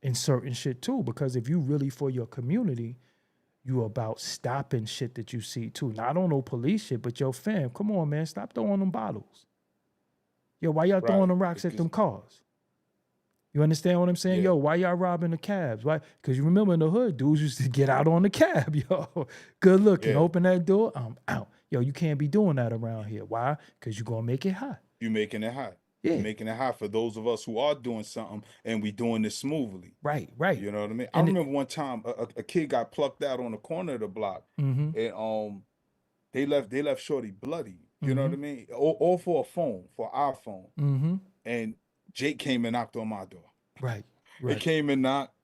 in certain shit too, because if you really for your community, you about stopping shit that you see too. Not on no police shit, but yo, fam, come on, man, stop throwing them bottles. Yo, why y'all throwing Right. them rocks at Because- them cars? You understand what I'm saying? Yeah. Yo, why y'all robbing the cabs? Why? Because you remember in the hood, dudes used to get out on the cab, yo. Good looking, Yeah. open that door, I'm out. Yo, you can't be doing that around here. Why? Because you're going to make it hot. You making it hot. Yeah. You're making it hot for those of us who are doing something and we doing this smoothly. Right. You know what I mean? I And remember one time a kid got plucked out on the corner of the block, Mm-hmm. and they left Shorty bloody. You know what I mean? All for a phone, for our phone. Mm-hmm. And Jake came and knocked on my door. Right. They came and knocked.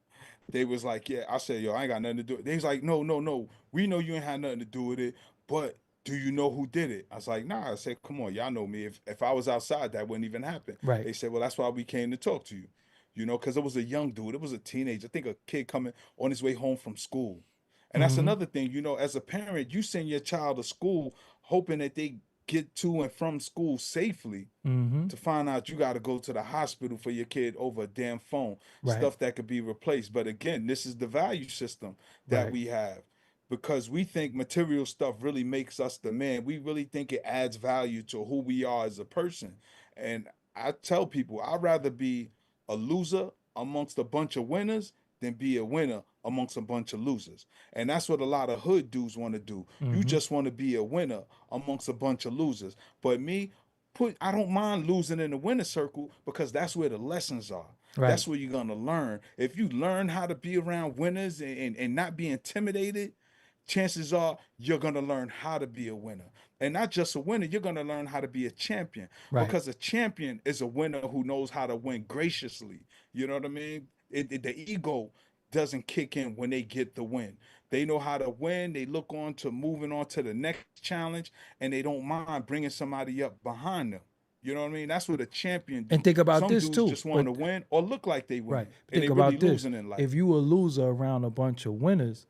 They was like, yeah. I said, yo, I ain't got nothing to do with it. They was like, no. We know you ain't had nothing to do with it, but do you know who did it? I was like, nah. I said, come on, y'all know me. If I was outside, that wouldn't even happen. Right. They said, well, that's why we came to talk to you. You know, because it was a young dude. It was a teenager. I think a kid coming on his way home from school. And that's another thing, you know, as a parent, you send your child to school hoping that they get to and from school safely, Mm-hmm. to find out you got to go to the hospital for your kid over a damn phone, Right. stuff that could be replaced. But again, this is the value system that Right. we have, because we think material stuff really makes us the man. We really think it adds value to who we are as a person. And I tell people, I'd rather be a loser amongst a bunch of winners than be a winner amongst a bunch of losers. And that's what a lot of hood dudes want to do. You just want to be a winner amongst a bunch of losers. But me, I don't mind losing in the winner circle, because that's where the lessons are. Right. That's where you're gonna learn. If you learn how to be around winners and not be intimidated, chances are you're going to learn how to be a winner. And not just a winner, you're going to learn how to be a champion, Right. because a champion is a winner who knows how to win graciously. You know what I mean? The ego doesn't kick in when they get the win. They know how to win. They look on to moving on to the next challenge, and they don't mind bringing somebody up behind them. You know what I mean? That's what a champion And do. think about Some this dudes too. just want But to win or look like they right. winning, and Think they really about this. losing in life. If you a loser around a bunch of winners,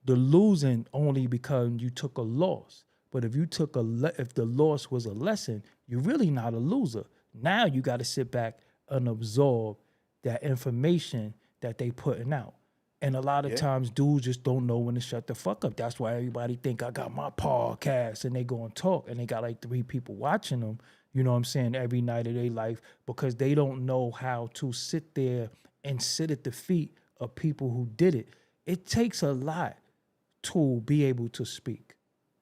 the losing only because you took a loss. But if you took if the loss was a lesson, you're really not a loser. Now you got to sit back and absorb that information that they putting out. And a lot of Yeah, times dudes just don't know when to shut the fuck up. That's why everybody think I got my podcast and they go and talk and they got like 3 people watching them, you know what I'm saying, every night of their life because they don't know how to sit there and sit at the feet of people who did it. It takes a lot to be able to speak.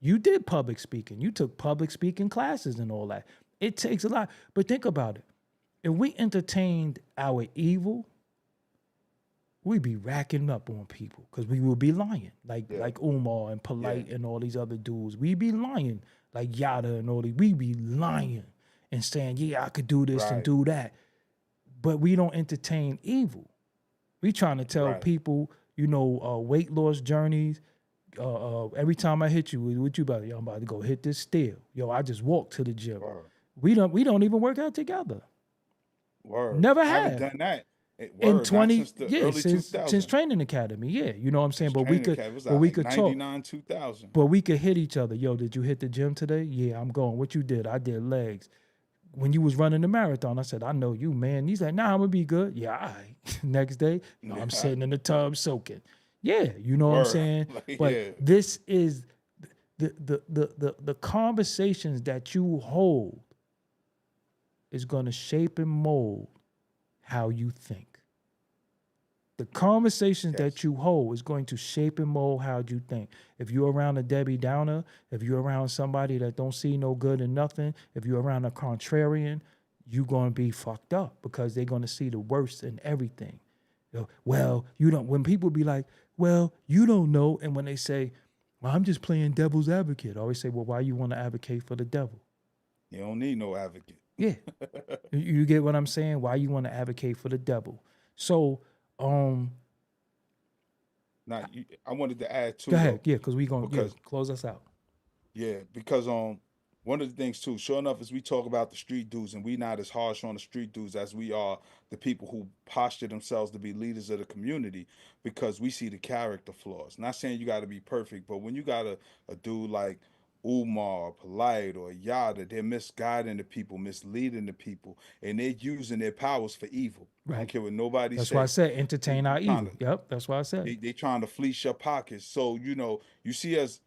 You did public speaking. You took public speaking classes and all that. It takes a lot. But think about it. If we entertained our evil, we'd be racking up on people because we would be lying. yeah, Like Umar and yeah. Polite and all these other dudes. We'd be lying. Like Yada and all these. We'd be lying and saying, yeah, I could do this and Right, do that. But we don't entertain evil. We trying to tell right. people, weight loss journeys. Every time I hit you, what you about? Yo, I'm about to go hit this steel. Yo, I just walked to the gym. Word, We don't even work out together. word. Never I haven't have. done that. In Word, not 20, since the yeah, early since 2000. training academy. Yeah. You know what I'm saying? Since But we training could camp, it was but we like could talk. 99, 2000. But we could hit each other. Yo, did you hit the gym today? Yeah, I'm going. What you did? I did legs. When you was running the marathon, I said, I know you, man. He's like, nah, I'm gonna be good. Yeah, all right. Next day, no, I'm Yeah, sitting in the tub soaking. Yeah, you know what I'm word. saying? Like, But yeah, this is the conversations that you hold is gonna shape and mold how you think. The conversations that yes, you hold is going to shape and mold how you think. If you're around a Debbie Downer, if you're around somebody that don't see no good in nothing, if you're around a contrarian, you're going to be fucked up because they're going to see the worst in everything. Well, you don't, when people be like, well, you don't know. And when they say, well, I'm just playing devil's advocate, I always say, well, why you want to advocate for the devil? you don't need no advocate. Yeah. You get what I'm saying? Why you want to advocate for the devil? So, um, Now, I wanted to add go too ahead. though, Yeah, because we going to, yeah, because close us out. yeah, because one of the things too, sure enough, is we talk about the street dudes, and we not as harsh on the street dudes as we are the people who posture themselves to be leaders of the community, because we see the character flaws. Not saying you got to be perfect, but when you got a dude like Umar, or Polite, or Yada, they're misguiding the people, misleading the people, and they're using their powers for evil. I don't Right. care what nobody That's why I say. said entertain They our trying evil. to Yep. That's why I said. they trying to fleece your pockets. So you see us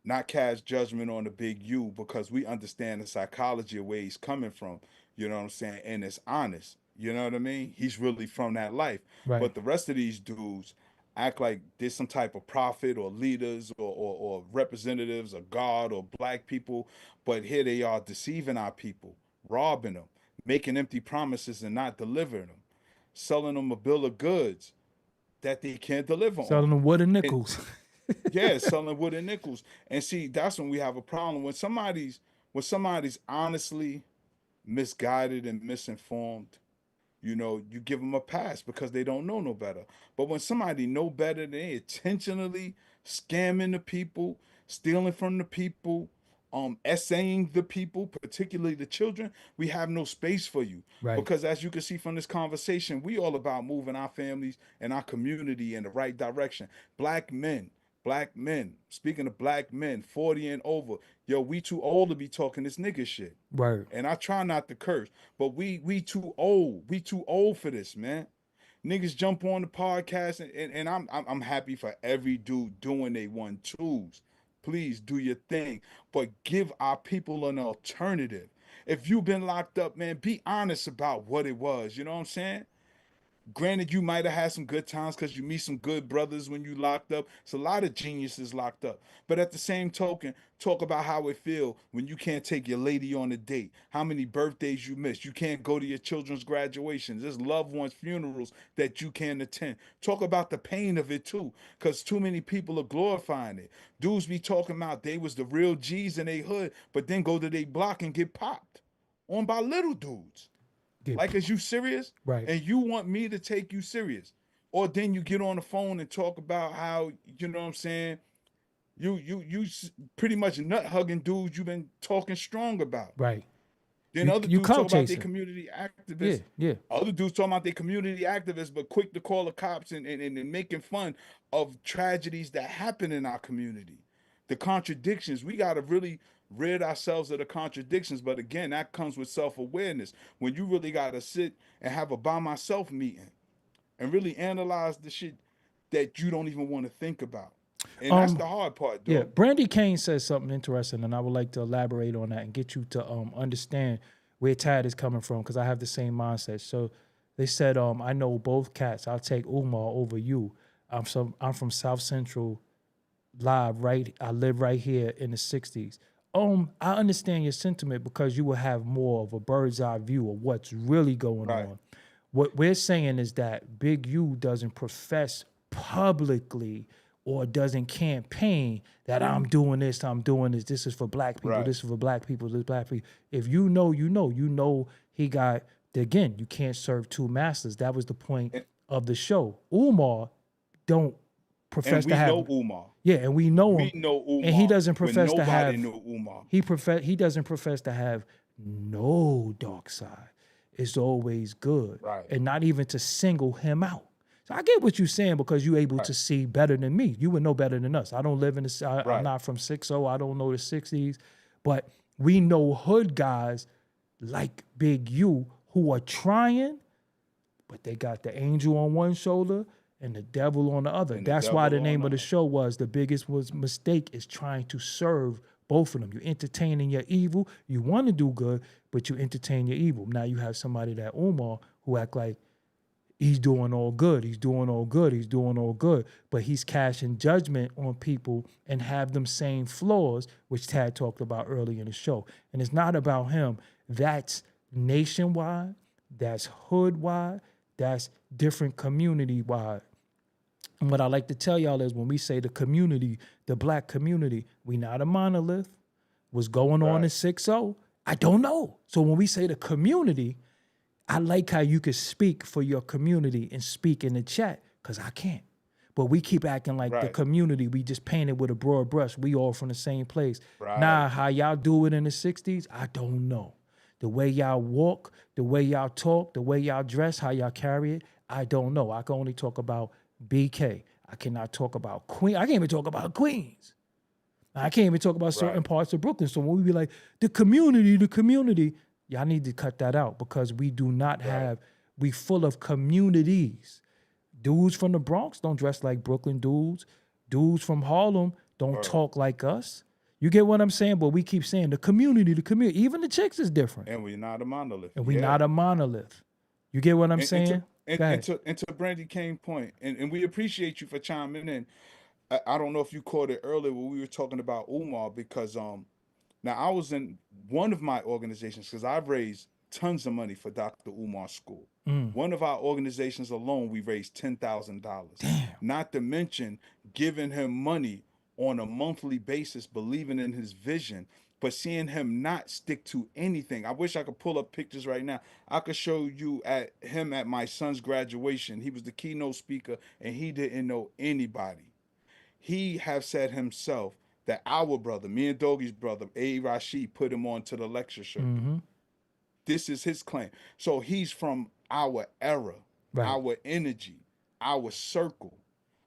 not cast judgment on the big U, because we understand the psychology of where he's coming from. You know what I'm saying? And it's honest. You know what I mean? He's really from that life. Right. But the rest of these dudes act like there's some type of prophet or leaders or representatives of God or black people. But here they are deceiving our people, robbing them, making empty promises and not delivering them, selling them a bill of goods that they can't deliver Selling on. them wood and And nickels. yeah, selling wood and nickels. And see, that's when we have a problem. When somebody's honestly misguided and misinformed, you give them a pass because they don't know no better. But when somebody know better, they intentionally scamming the people, stealing from the people, essaying the people, particularly the children, we have no space for you. Right. Because as you can see from this conversation, we all about moving our families and our community in the right direction. Black men, speaking of black men, 40 and over, yo, we too old to be talking this nigga shit. Word. And I try not to curse, but we too old. We too old for this, man. Niggas jump on the podcast, and I'm happy for every dude doing they 1-2s. Please do your thing, but give our people an alternative. If you've been locked up, man, be honest about what it was. You know what I'm saying? Granted, you might have had some good times because you meet some good brothers when you locked up. It's a lot of geniuses locked up. But at the same token, talk about how it feel when you can't take your lady on a date, how many birthdays you missed. You can't go to your children's graduations. There's loved ones' funerals that you can't attend. Talk about the pain of it too, because too many people are glorifying it. Dudes be talking about they was the real G's in their hood, but then go to their block and get popped on by little dudes. Get Like, is you serious? right. And you want me to take you serious? Or then you get on the phone and talk about how, you know what I'm saying, you pretty much nut hugging dudes you've been talking strong about. Right. Then other You dudes talk clout about their chasing. community Yeah, activists. yeah. Other dudes talking about their community activists, but quick to call the cops and making fun of tragedies that happen in our community. The contradictions. We got to really rid ourselves of the contradictions. But again, that comes with self-awareness. When you really got to sit and have a by myself meeting and really analyze the shit that you don't even want to think about. And that's the hard part, Yeah, dog. Brandy Kane says something interesting, and I would like to elaborate on that and get you to understand where Tad is coming from, because I have the same mindset. So they said, I know both cats. I'll take Umar over you. I'm from South Central Live, right? I live right here in the 60s. I understand your sentiment because you will have more of a bird's eye view of what's really going Right. on. What we're saying is that Big U doesn't profess publicly or doesn't campaign that I'm doing this, this is for black people, Right. this is for black people, this is black people. If you know, you know he got, again, you can't serve two masters. That was the point of the show. Umar don't profess And to we have, know Umar. yeah, and we know him. We know Umar. And he doesn't when profess to nobody have, knew Umar. he doesn't profess to have no dark side. It's always good. Right. And not even to single him out. So I get what you're saying because you're able to see better than me. You would know better than us. I don't live in the, I'm Right. not from 60. I don't know the 60s. But we know hood guys like Big U who are trying, but they got the angel on one shoulder and the devil on the other. And the That's why the devil name on of the the- show was the biggest mistake is trying to serve both of them. You're entertaining your evil. You want to do good, but you entertain your evil. Now you have somebody that Umar who act like he's doing all good. He's doing all good. He's doing all good. But he's casting judgment on people and have them same flaws, which Tad talked about earlier in the show. And it's not about him. That's nationwide. That's hood-wide. That's different community-wide. And what I like to tell y'all is when we say the community, the black community, we not a monolith. What's going on in 6-0? I don't know. So when we say the community, I like how you can speak for your community and speak in the chat, because I can't. But we keep acting like the community, we just paint it with a broad brush. We all from the same place. Right. Nah, how y'all do it in the 60s, I don't know. The way y'all walk, the way y'all talk, the way y'all dress, how y'all carry it, I don't know. I can only talk about BK. I cannot talk about Queens. I can't even talk about Queens. I can't even talk about certain parts of Brooklyn. So when we be like, the community, y'all need to cut that out because we do not have, we full of communities. Dudes from the Bronx don't dress like Brooklyn dudes. Dudes from Harlem don't talk like us. You get what I'm saying? But we keep saying the community. Even the chicks is different. And we're not a monolith. And we're not a monolith. You get what I'm saying? And to Brandy Kane's point, and we appreciate you for chiming in. I don't know if you caught it earlier when we were talking about Umar, because now I was in one of my organizations because I've raised tons of money for Dr. Umar's school. One of our organizations alone, we raised $10,000. Not to mention giving him money on a monthly basis, believing in his vision, but seeing him not stick to anything. I wish I could pull up pictures right now. I could show you at my son's graduation. He was the keynote speaker and he didn't know anybody. He have said himself that our brother, me and Doggie's brother, A. Rashid, put him on to the lecture circuit. This is his claim. So he's from our era, our energy, our circle.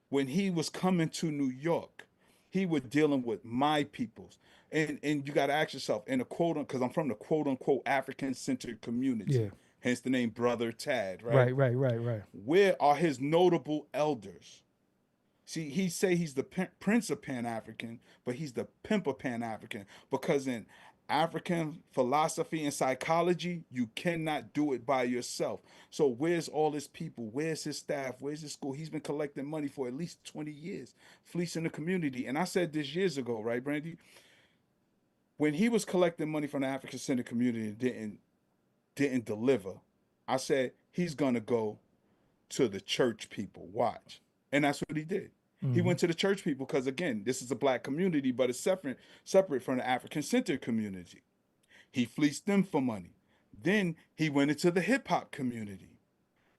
When he was coming to New York, he was dealing with my peoples. And you got to ask yourself, in a quote, because I'm from the quote unquote African centered community, hence the name Brother Tad, right? Right. Where are his notable elders? See, he say he's the prince of Pan-African, but he's the pimp of Pan-African, because in African philosophy and psychology, you cannot do it by yourself. So where's all his people? Where's his staff? Where's his school? He's been collecting money for at least 20 years, fleecing the community. And I said this years ago, right, Brandy? When he was collecting money from the African Center community and didn't deliver, I said he's gonna go to the church people. Watch. And that's what he did. He Mm-hmm. went to the church people because again, this is a black community, but it's separate from the African Center community. He fleeced them for money. Then he went into the hip hop community.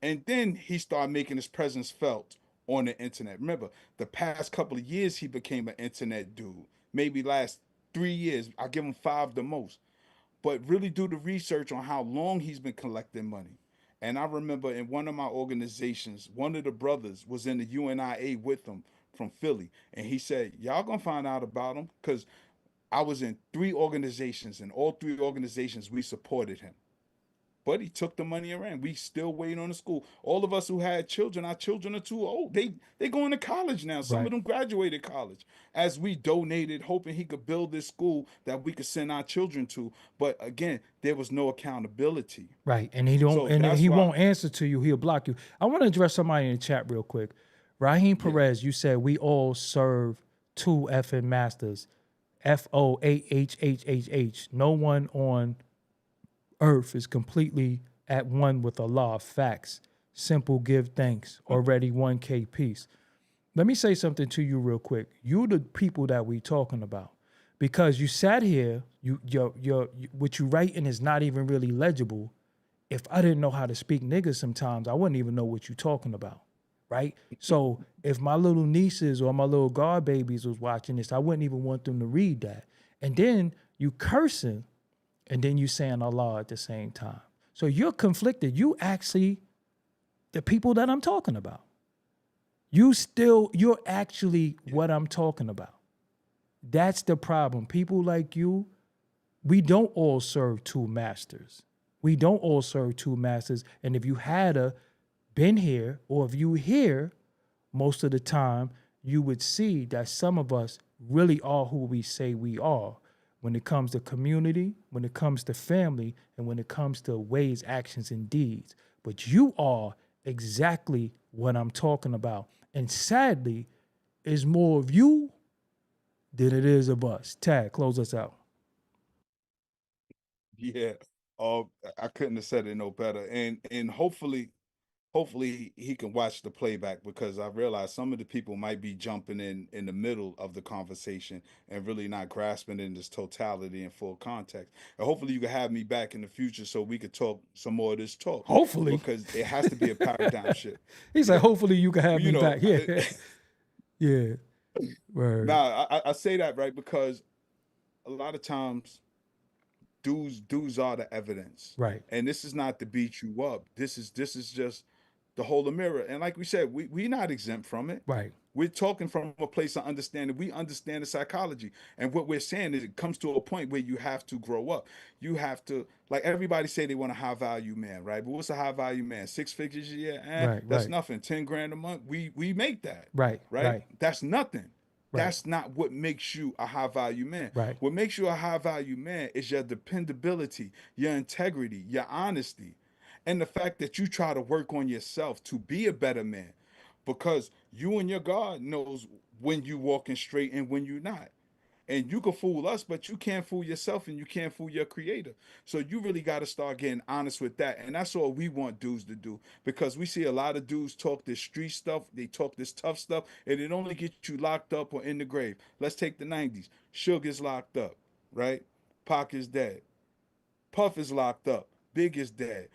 And then he started making his presence felt on the internet. Remember, the past couple of years he became an internet dude. Maybe last 3 years. I give him five the most. But really do the research on how long he's been collecting money. And I remember in one of my organizations, one of the brothers was in the UNIA with him from Philly. And he said, y'all gonna find out about him because I was in three organizations, and all three organizations we supported him. But he took the money and ran. We still waiting on the school. All of us who had children, our children are too old. They going to college now. Some of Right. them graduated college. As we donated, hoping he could build this school that we could send our children to. But again, there was no accountability. Right. And he don't So and that's he why, won't answer to you. He'll block you. I want to address somebody in the chat real quick. Raheem yeah, Perez, you said we all serve two effing masters. FOAHHHH. No one on earth is completely at one with Allah. Facts. Simple give thanks. Already 1K peace. Let me say something to you real quick. You the people that we talking about. Because you sat here, what you writing is not even really legible. If I didn't know how to speak nigga sometimes, I wouldn't even know what you're talking about. Right? So if my little nieces or my little god babies was watching this, I wouldn't even want them to read that. And then you cursing and then you saying Allah at the same time. So you're conflicted. You actually the people that I'm talking about. You're actually what I'm talking about. That's the problem. People like you, we don't all serve two masters. We don't all serve two masters. And if you had been here, or if you here, most of the time, you would see that some of us really are who we say we are when it comes to community, when it comes to family, and when it comes to ways, actions, and deeds. But you are exactly what I'm talking about. And sadly, it's more of you than it is of us. Tag, close us out. yeah. Uh, I couldn't have said it no better. And hopefully he can watch the playback because I realize some of the people might be jumping in the middle of the conversation and really not grasping in this totality and full context. And hopefully you can have me back in the future so we could talk some more of this talk Hopefully. because it has to be a paradigm shift. He said, Yeah, hopefully you can have you me know, back. Yeah. Yeah. Word. I say that right because a lot of times dudes are the evidence, Right. and this is not to beat you up. This is just to hold a mirror. And like we said, we not exempt from it. Right. We're talking from a place of understanding. We understand the psychology, and what we're saying is, it comes to a point where you have to grow up. You have to, like everybody say they want a high value man, right? But what's a high value man? 6 figures a year? Right. That's Right. nothing. 10 grand a month. We make that, Right. right? Right. That's nothing. Right. That's not what makes you a high value man. Right. What makes you a high value man is your dependability, your integrity, your honesty, and the fact that you try to work on yourself to be a better man because you and your God knows when you walking straight and when you're not. And you can fool us, but you can't fool yourself and you can't fool your creator. So you really got to start getting honest with that. And that's all we want dudes to do because we see a lot of dudes talk this street stuff, they talk this tough stuff, and it only gets you locked up or in the grave. Let's take the 90s. Suge is locked up, right? Pac is dead. Puff is locked up. Big is dead.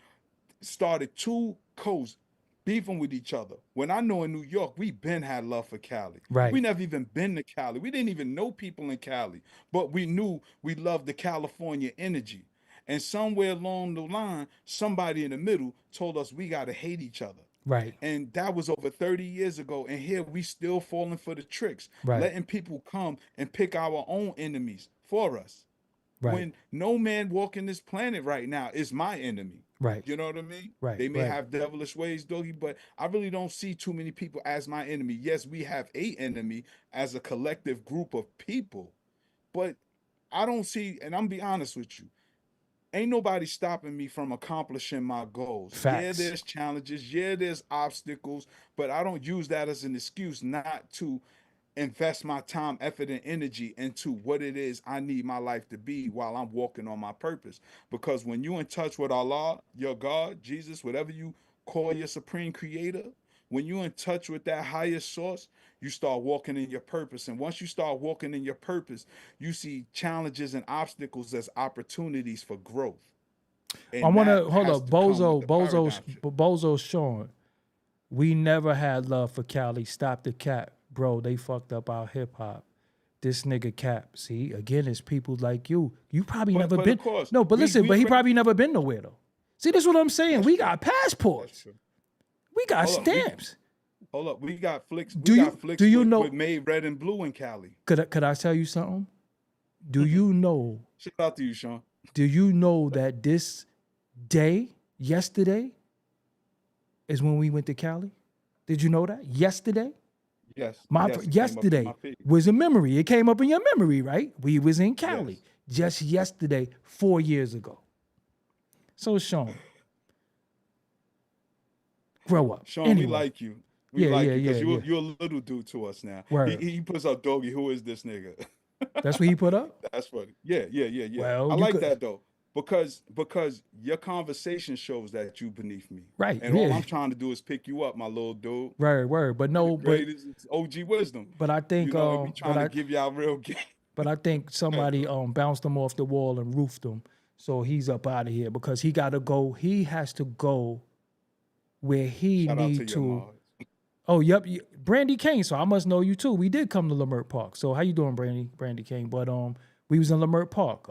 Started two coasts beefing with each other. When I know in New York, we been had love for Cali. We Right. never even been to Cali. We didn't even know people in Cali, but we knew we loved the California energy. And somewhere along the line, somebody in the middle told us we gotta hate each other. Right. And that was over 30 years ago. And here we still falling for the tricks, Right. letting people come and pick our own enemies for us Right. when no man walking this planet right now is my enemy. Right. You know what I mean? Right. They may Right. have devilish ways, Doggy, but I really don't see too many people as my enemy. Yes, we have a enemy as a collective group of people, but I don't see, and I'm be honest with you, ain't nobody stopping me from accomplishing my goals. Yeah, Facts. there's challenges. Yeah, there's obstacles, but I don't use that as an excuse not to invest my time, effort, and energy into what it is I need my life to be while I'm walking on my purpose. Because when you're in touch with Allah, your God, Jesus, whatever you call your supreme creator, when you're in touch with that higher source, you start walking in your purpose. And once you start walking in your purpose, you see challenges and obstacles as opportunities for growth. I And want that to hold has up, to come with Bozo, the Bozo, paradigm shift. Bozo, Sean. We never had love for Cali. Stop the cap, bro. They fucked up our hip hop. This nigga cap. See, again, it's people like you. You probably never But of been. course, No, but listen, we but he already, probably never been nowhere though. See, this is what I'm saying. that's We true. got That's passports. true. We got Hold up, stamps. hold up. We got flicks. We Do got you do flicks you with know? made red and blue in Cali. Could I tell you something? Do you know? Shout out to you, Sean. Do you know that this day, yesterday, is when we went to Cali? Did you know that? Yesterday? Yes, My yes, it came up in my yesterday feed. was a memory. It came up in your memory, right? We was in Cali Yes. just yesterday, 4 years ago. So Sean, grow up. Sean, we Anyway, like you. We yeah, like yeah, you yeah, because yeah. you're a little dude to us now. He Word. he puts up Doggy. Who is this nigga? That's what he put up. That's funny. Yeah. Well, I you like could, that though because your conversation shows that you beneath me, right? and all Yeah, I'm trying to do is pick you up, my little dude. word. But You the no, greatest. It's OG wisdom. but I think And we trying to give y'all real game. but I think somebody bounced him off the wall and roofed him, so he's up out of here because he got to go. He has to go where he Shout out to need your to. mom. Oh, yep, Brandy Kane. So I must know you too. We did come to Lamert Park. So how you doing, Brandy Kane? But we was in Lamert Park.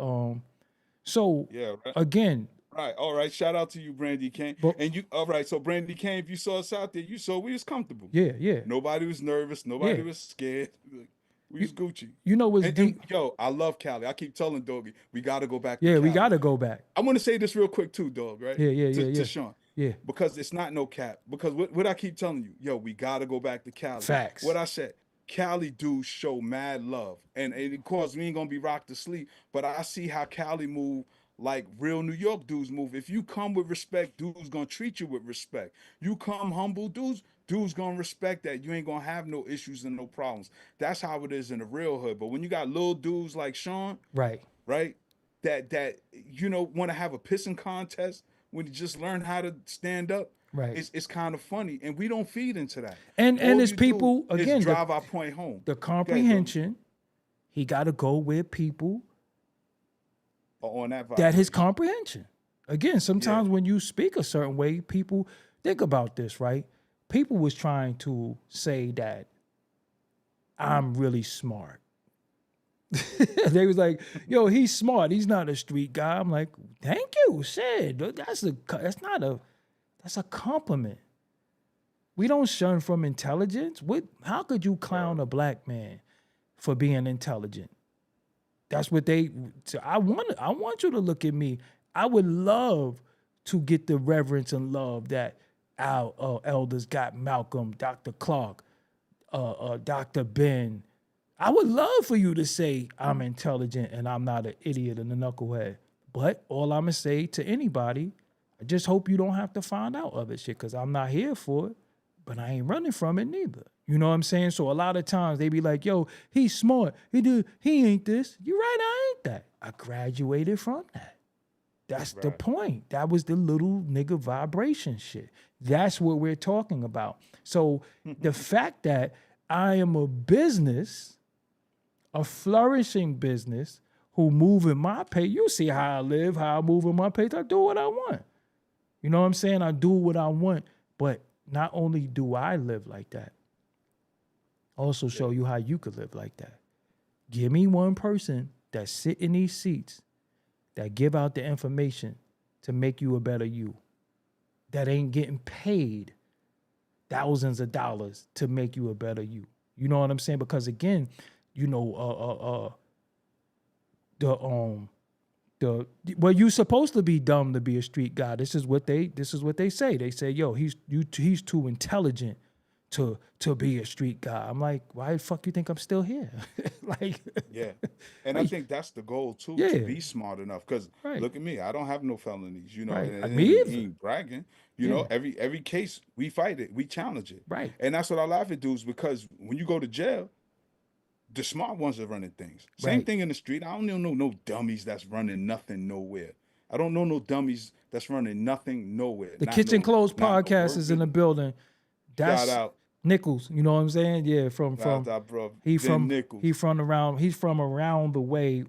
So Yeah, right. again, Right. All right. Shout out to you, Brandy Kane. but And you, all right. So, Brandy Kane, if you saw us out there, you saw we was comfortable. yeah, Nobody was nervous. Nobody yeah. was scared. We You was Gucci. you know what's And deep? yo, I love Cali. I keep telling Doggy, we got to go back to Yeah, we Cali. gotta go back. I want to say this real quick too, dog, right? To Yeah, Sean. yeah. Because it's not no cap. Because what I keep telling you, yo, we got to go back to Cali. Facts. What I said, Cali dudes show mad love. And of course, we ain't going to be rocked to sleep. But I see how Cali move like real New York dudes move. If you come with respect, dudes gonna treat you with respect. You come humble, dudes gonna respect that. You ain't gonna have no issues and no problems. That's how it is in the real hood. But when you got little dudes like Sean, Right. right, that want to have a pissing contest when you just learn how to stand up, Right. it's kind of funny, and we don't feed into that. And All it's you do people is again drive our point home. the Go ahead, Doggy. comprehension. He got to go where people On that that his vibration. comprehension. Again, sometimes Yeah. when you speak a certain way, people think about this, right? People was trying to say that I'm really smart. They was like, "Yo, he's smart. He's not a street guy." I'm like, "Thank you, shit. That's a compliment. We don't shun from intelligence. How could you clown a black man for being intelligent? That's what they. So I want you to look at me. I would love to get the reverence and love that our elders got. Malcolm, Dr. Clark, Dr. Ben. I would love for you to say I'm intelligent and I'm not an idiot and a knucklehead. But all I'm gonna say to anybody, I just hope you don't have to find out other shit because I'm not here for it. But I ain't running from it neither. You know what I'm saying? So a lot of times they be like, yo, he's smart. He ain't this. You right, I ain't that. I graduated from that. That's the Right. point. That was the little nigga vibration shit. That's what we're talking about. So the fact that I am a business, a flourishing business who move in my pace, you see how I live, how I move in my pace. I do what I want. You know what I'm saying? I do what I want. But not only do I live like that, also show you how you could live like that. Give me one person that sit in these seats that give out the information to make you a better you, that ain't getting paid thousands of dollars to make you a better you. You know what I'm saying? Because again, you're supposed to be dumb to be a street guy. This is what they say. They say, yo, he's too intelligent to be a street guy. I'm like, why the fuck you think I'm still here? Like, Yeah. And I think that's the goal too, to yeah, be smart enough. Because right, look at me, I don't have no felonies, right. and Me it either. ain't bragging. Yeah, Every case we fight it, we challenge it. right. And that's what I laugh at dudes, because when you go to jail, the smart ones are running things. Same Right. thing in the street. I don't even know no dummies that's running nothing nowhere. I don't know no dummies that's running nothing nowhere. The Kitchen Closed Not no podcast work is in the business. building. Shout That's out. Nichols. You know what I'm saying? Yeah, from Shout out, bro. he Ben from Nichols. he's from around the way.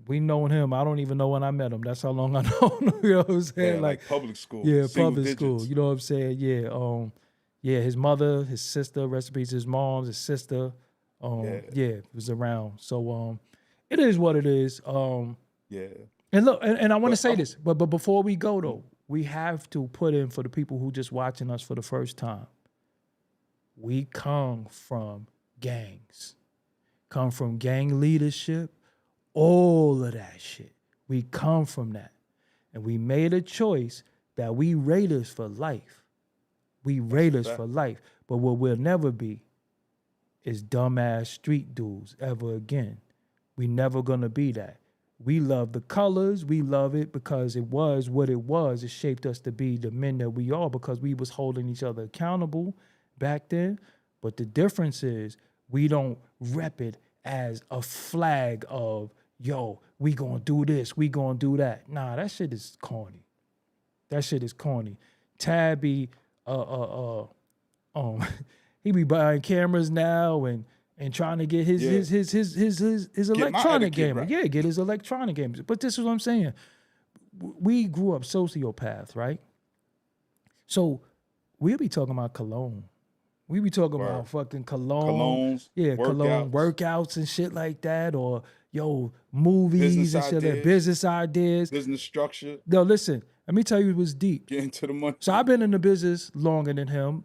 We known him. I don't even know when I met him. That's how long I know him. You know what I'm saying? Yeah, like public school. yeah, Single public digits. school. You know what I'm saying? Yeah. Yeah, his mother, his sister, recipes, his mom, his sister. Yeah, was around. So it is what it is. Yeah. And look, and I want to But say I'm- this, but before we go though, we have to put in for the people who just watching us for the first time. We come from gangs, come from gang leadership, all of that shit. We come from that. And we made a choice that we raiders for life. We raiders for life. But what we'll never be is dumbass street dudes ever again. We never gonna be that. We love the colors. We love it because it was what it was. It shaped us to be the men that we are because we was holding each other accountable back then. But the difference is we don't rep it as a flag of, yo, we gonna do this, we gonna do that. Nah, that shit is corny. That shit is corny. Tabby, he be buying cameras now and trying to get his electronic etiquette gamer. right. Yeah, get his electronic games. But this is what I'm saying. We grew up sociopaths, right? So we'll be talking about cologne. We be talking Word. about fucking cologne. Colognes, Yeah, cologne workouts and shit like that, or yo, movies Business and shit like ideas. business ideas. Business structure, No, listen, let me tell you, it was deep. get into the money. So I've been in the business longer than him,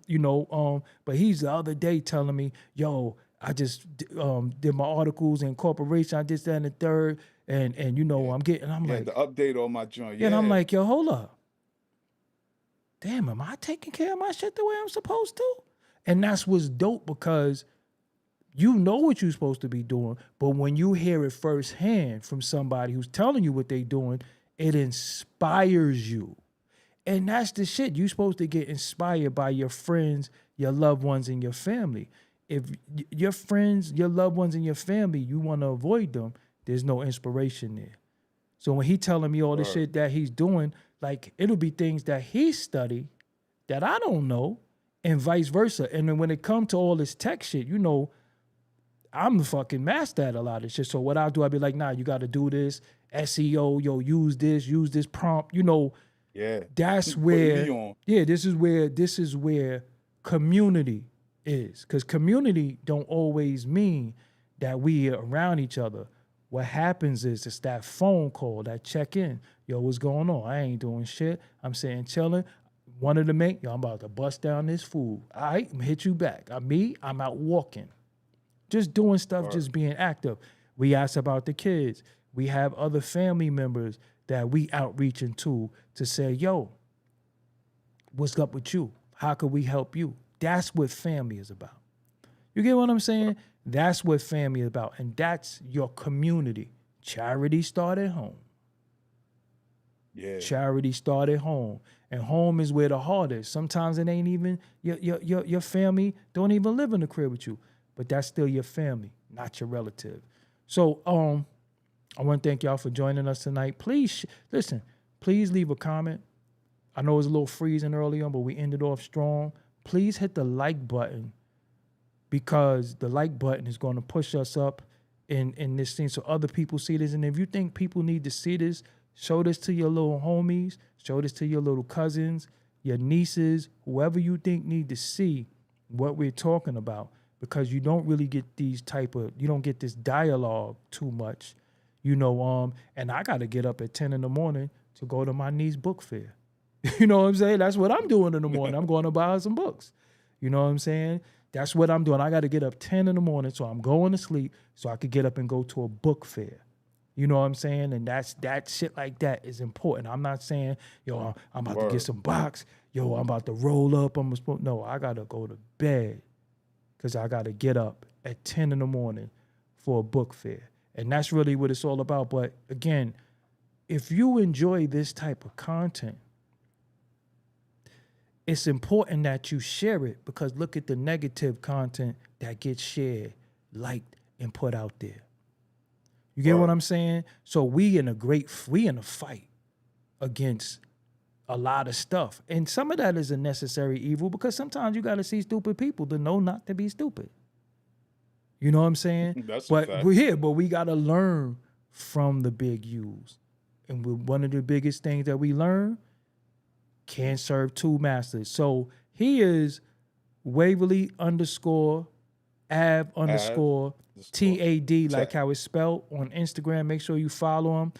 but he's the other day telling me, yo, I just did my articles in corporation, I did that and the third, and I'm getting, I'm Yeah, like, the update on my joint. yeah, and I'm like, yo, hold up. Damn, am I taking care of my shit the way I'm supposed to? And that's what's dope because you know what you're supposed to be doing, but when you hear it firsthand from somebody who's telling you what they're doing, it inspires you. And that's the shit. You're supposed to get inspired by your friends, your loved ones, and your family. If your friends, your loved ones, and your family, you want to avoid them, there's no inspiration there. So when he telling me all the shit that he's doing, like it'll be things that he studied that I don't know, and vice versa. And then when it comes to all this tech shit, I'm the fucking master at a lot of shit. So what I'll do, I'll be like, nah, you got to do this, SEO, yo, use this prompt, yeah, that's Putting where, me on. yeah, this is where community is. Because community don't always mean that we are around each other. What happens is it's that phone call, that check-in. Yo, what's going on? I ain't doing shit. I'm saying chilling. One of the main, yo, I'm about to bust down this food. All right, I'm hit you back. I'm out walking. Just doing stuff, just being active. We ask about the kids. We have other family members that we outreaching to say, yo, what's up with you? How can we help you? That's what family is about. You get what I'm saying? That's what family is about. And that's your community. Charity start at home. Yeah. Charity start at home. And home is where the heart is. Sometimes it ain't even, your family don't even live in the crib with you. But that's still your family, not your relative. So I want to thank y'all for joining us tonight. Please, listen, please leave a comment. I know it was a little freezing early on, but we ended off strong. Please hit the like button because the like button is going to push us up in this thing so other people see this. And if you think people need to see this, show this to your little homies, show this to your little cousins, your nieces, whoever you think need to see what we're talking about, because you don't really get you don't get this dialogue too much, and I got to get up at 10 in the morning to go to my niece's book fair. You know what I'm saying? That's what I'm doing in the morning. I'm going to buy her some books. You know what I'm saying? That's what I'm doing. I got to get up 10 in the morning, so I'm going to sleep so I could get up and go to a book fair. You know what I'm saying? And that shit like that is important. I'm not saying, yo, I'm about to get some box. Yo, I'm about to roll up. No, I got to go to bed because I got to get up at 10 in the morning for a book fair. And that's really what it's all about. But again, if you enjoy this type of content, it's important that you share it, because look at the negative content that gets shared, liked, and put out there. You get what I'm saying? So we in a fight against a lot of stuff. And some of that is a necessary evil, because sometimes you got to see stupid people to know not to be stupid. You know what I'm saying? That's a but fact. we're here, but we got to learn from the big U's. And one of the biggest things that we learn, can't serve two masters. So he is Waverly _ Av _ TAD, like how it's spelled, on Instagram. Make sure you follow him.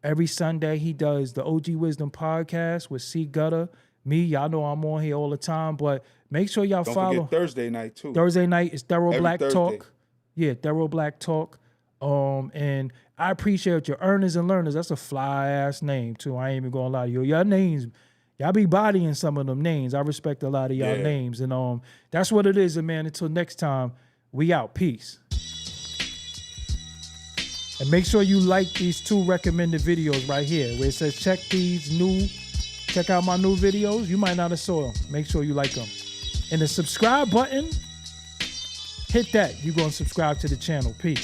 Every Sunday he does the OG Wisdom podcast with C Gutter. Me, y'all know I'm on here all the time, but make sure y'all follow. Don't forget Thursday night too. Thursday night is Thorough Every Black Thursday. Talk. Yeah, Thorough Black Talk. And I appreciate your earners and learners. That's a fly ass name too. I ain't even gonna lie to you. Your names, y'all be bodying some of them names. I respect a lot of y'all names. And that's what it is, and man. Until next time, we out. Peace. And make sure you like these 2 recommended videos right here, where it says check out my new videos. You might not have saw them. Make sure you like them. And the subscribe button, hit that. You're going to subscribe to the channel. Peace.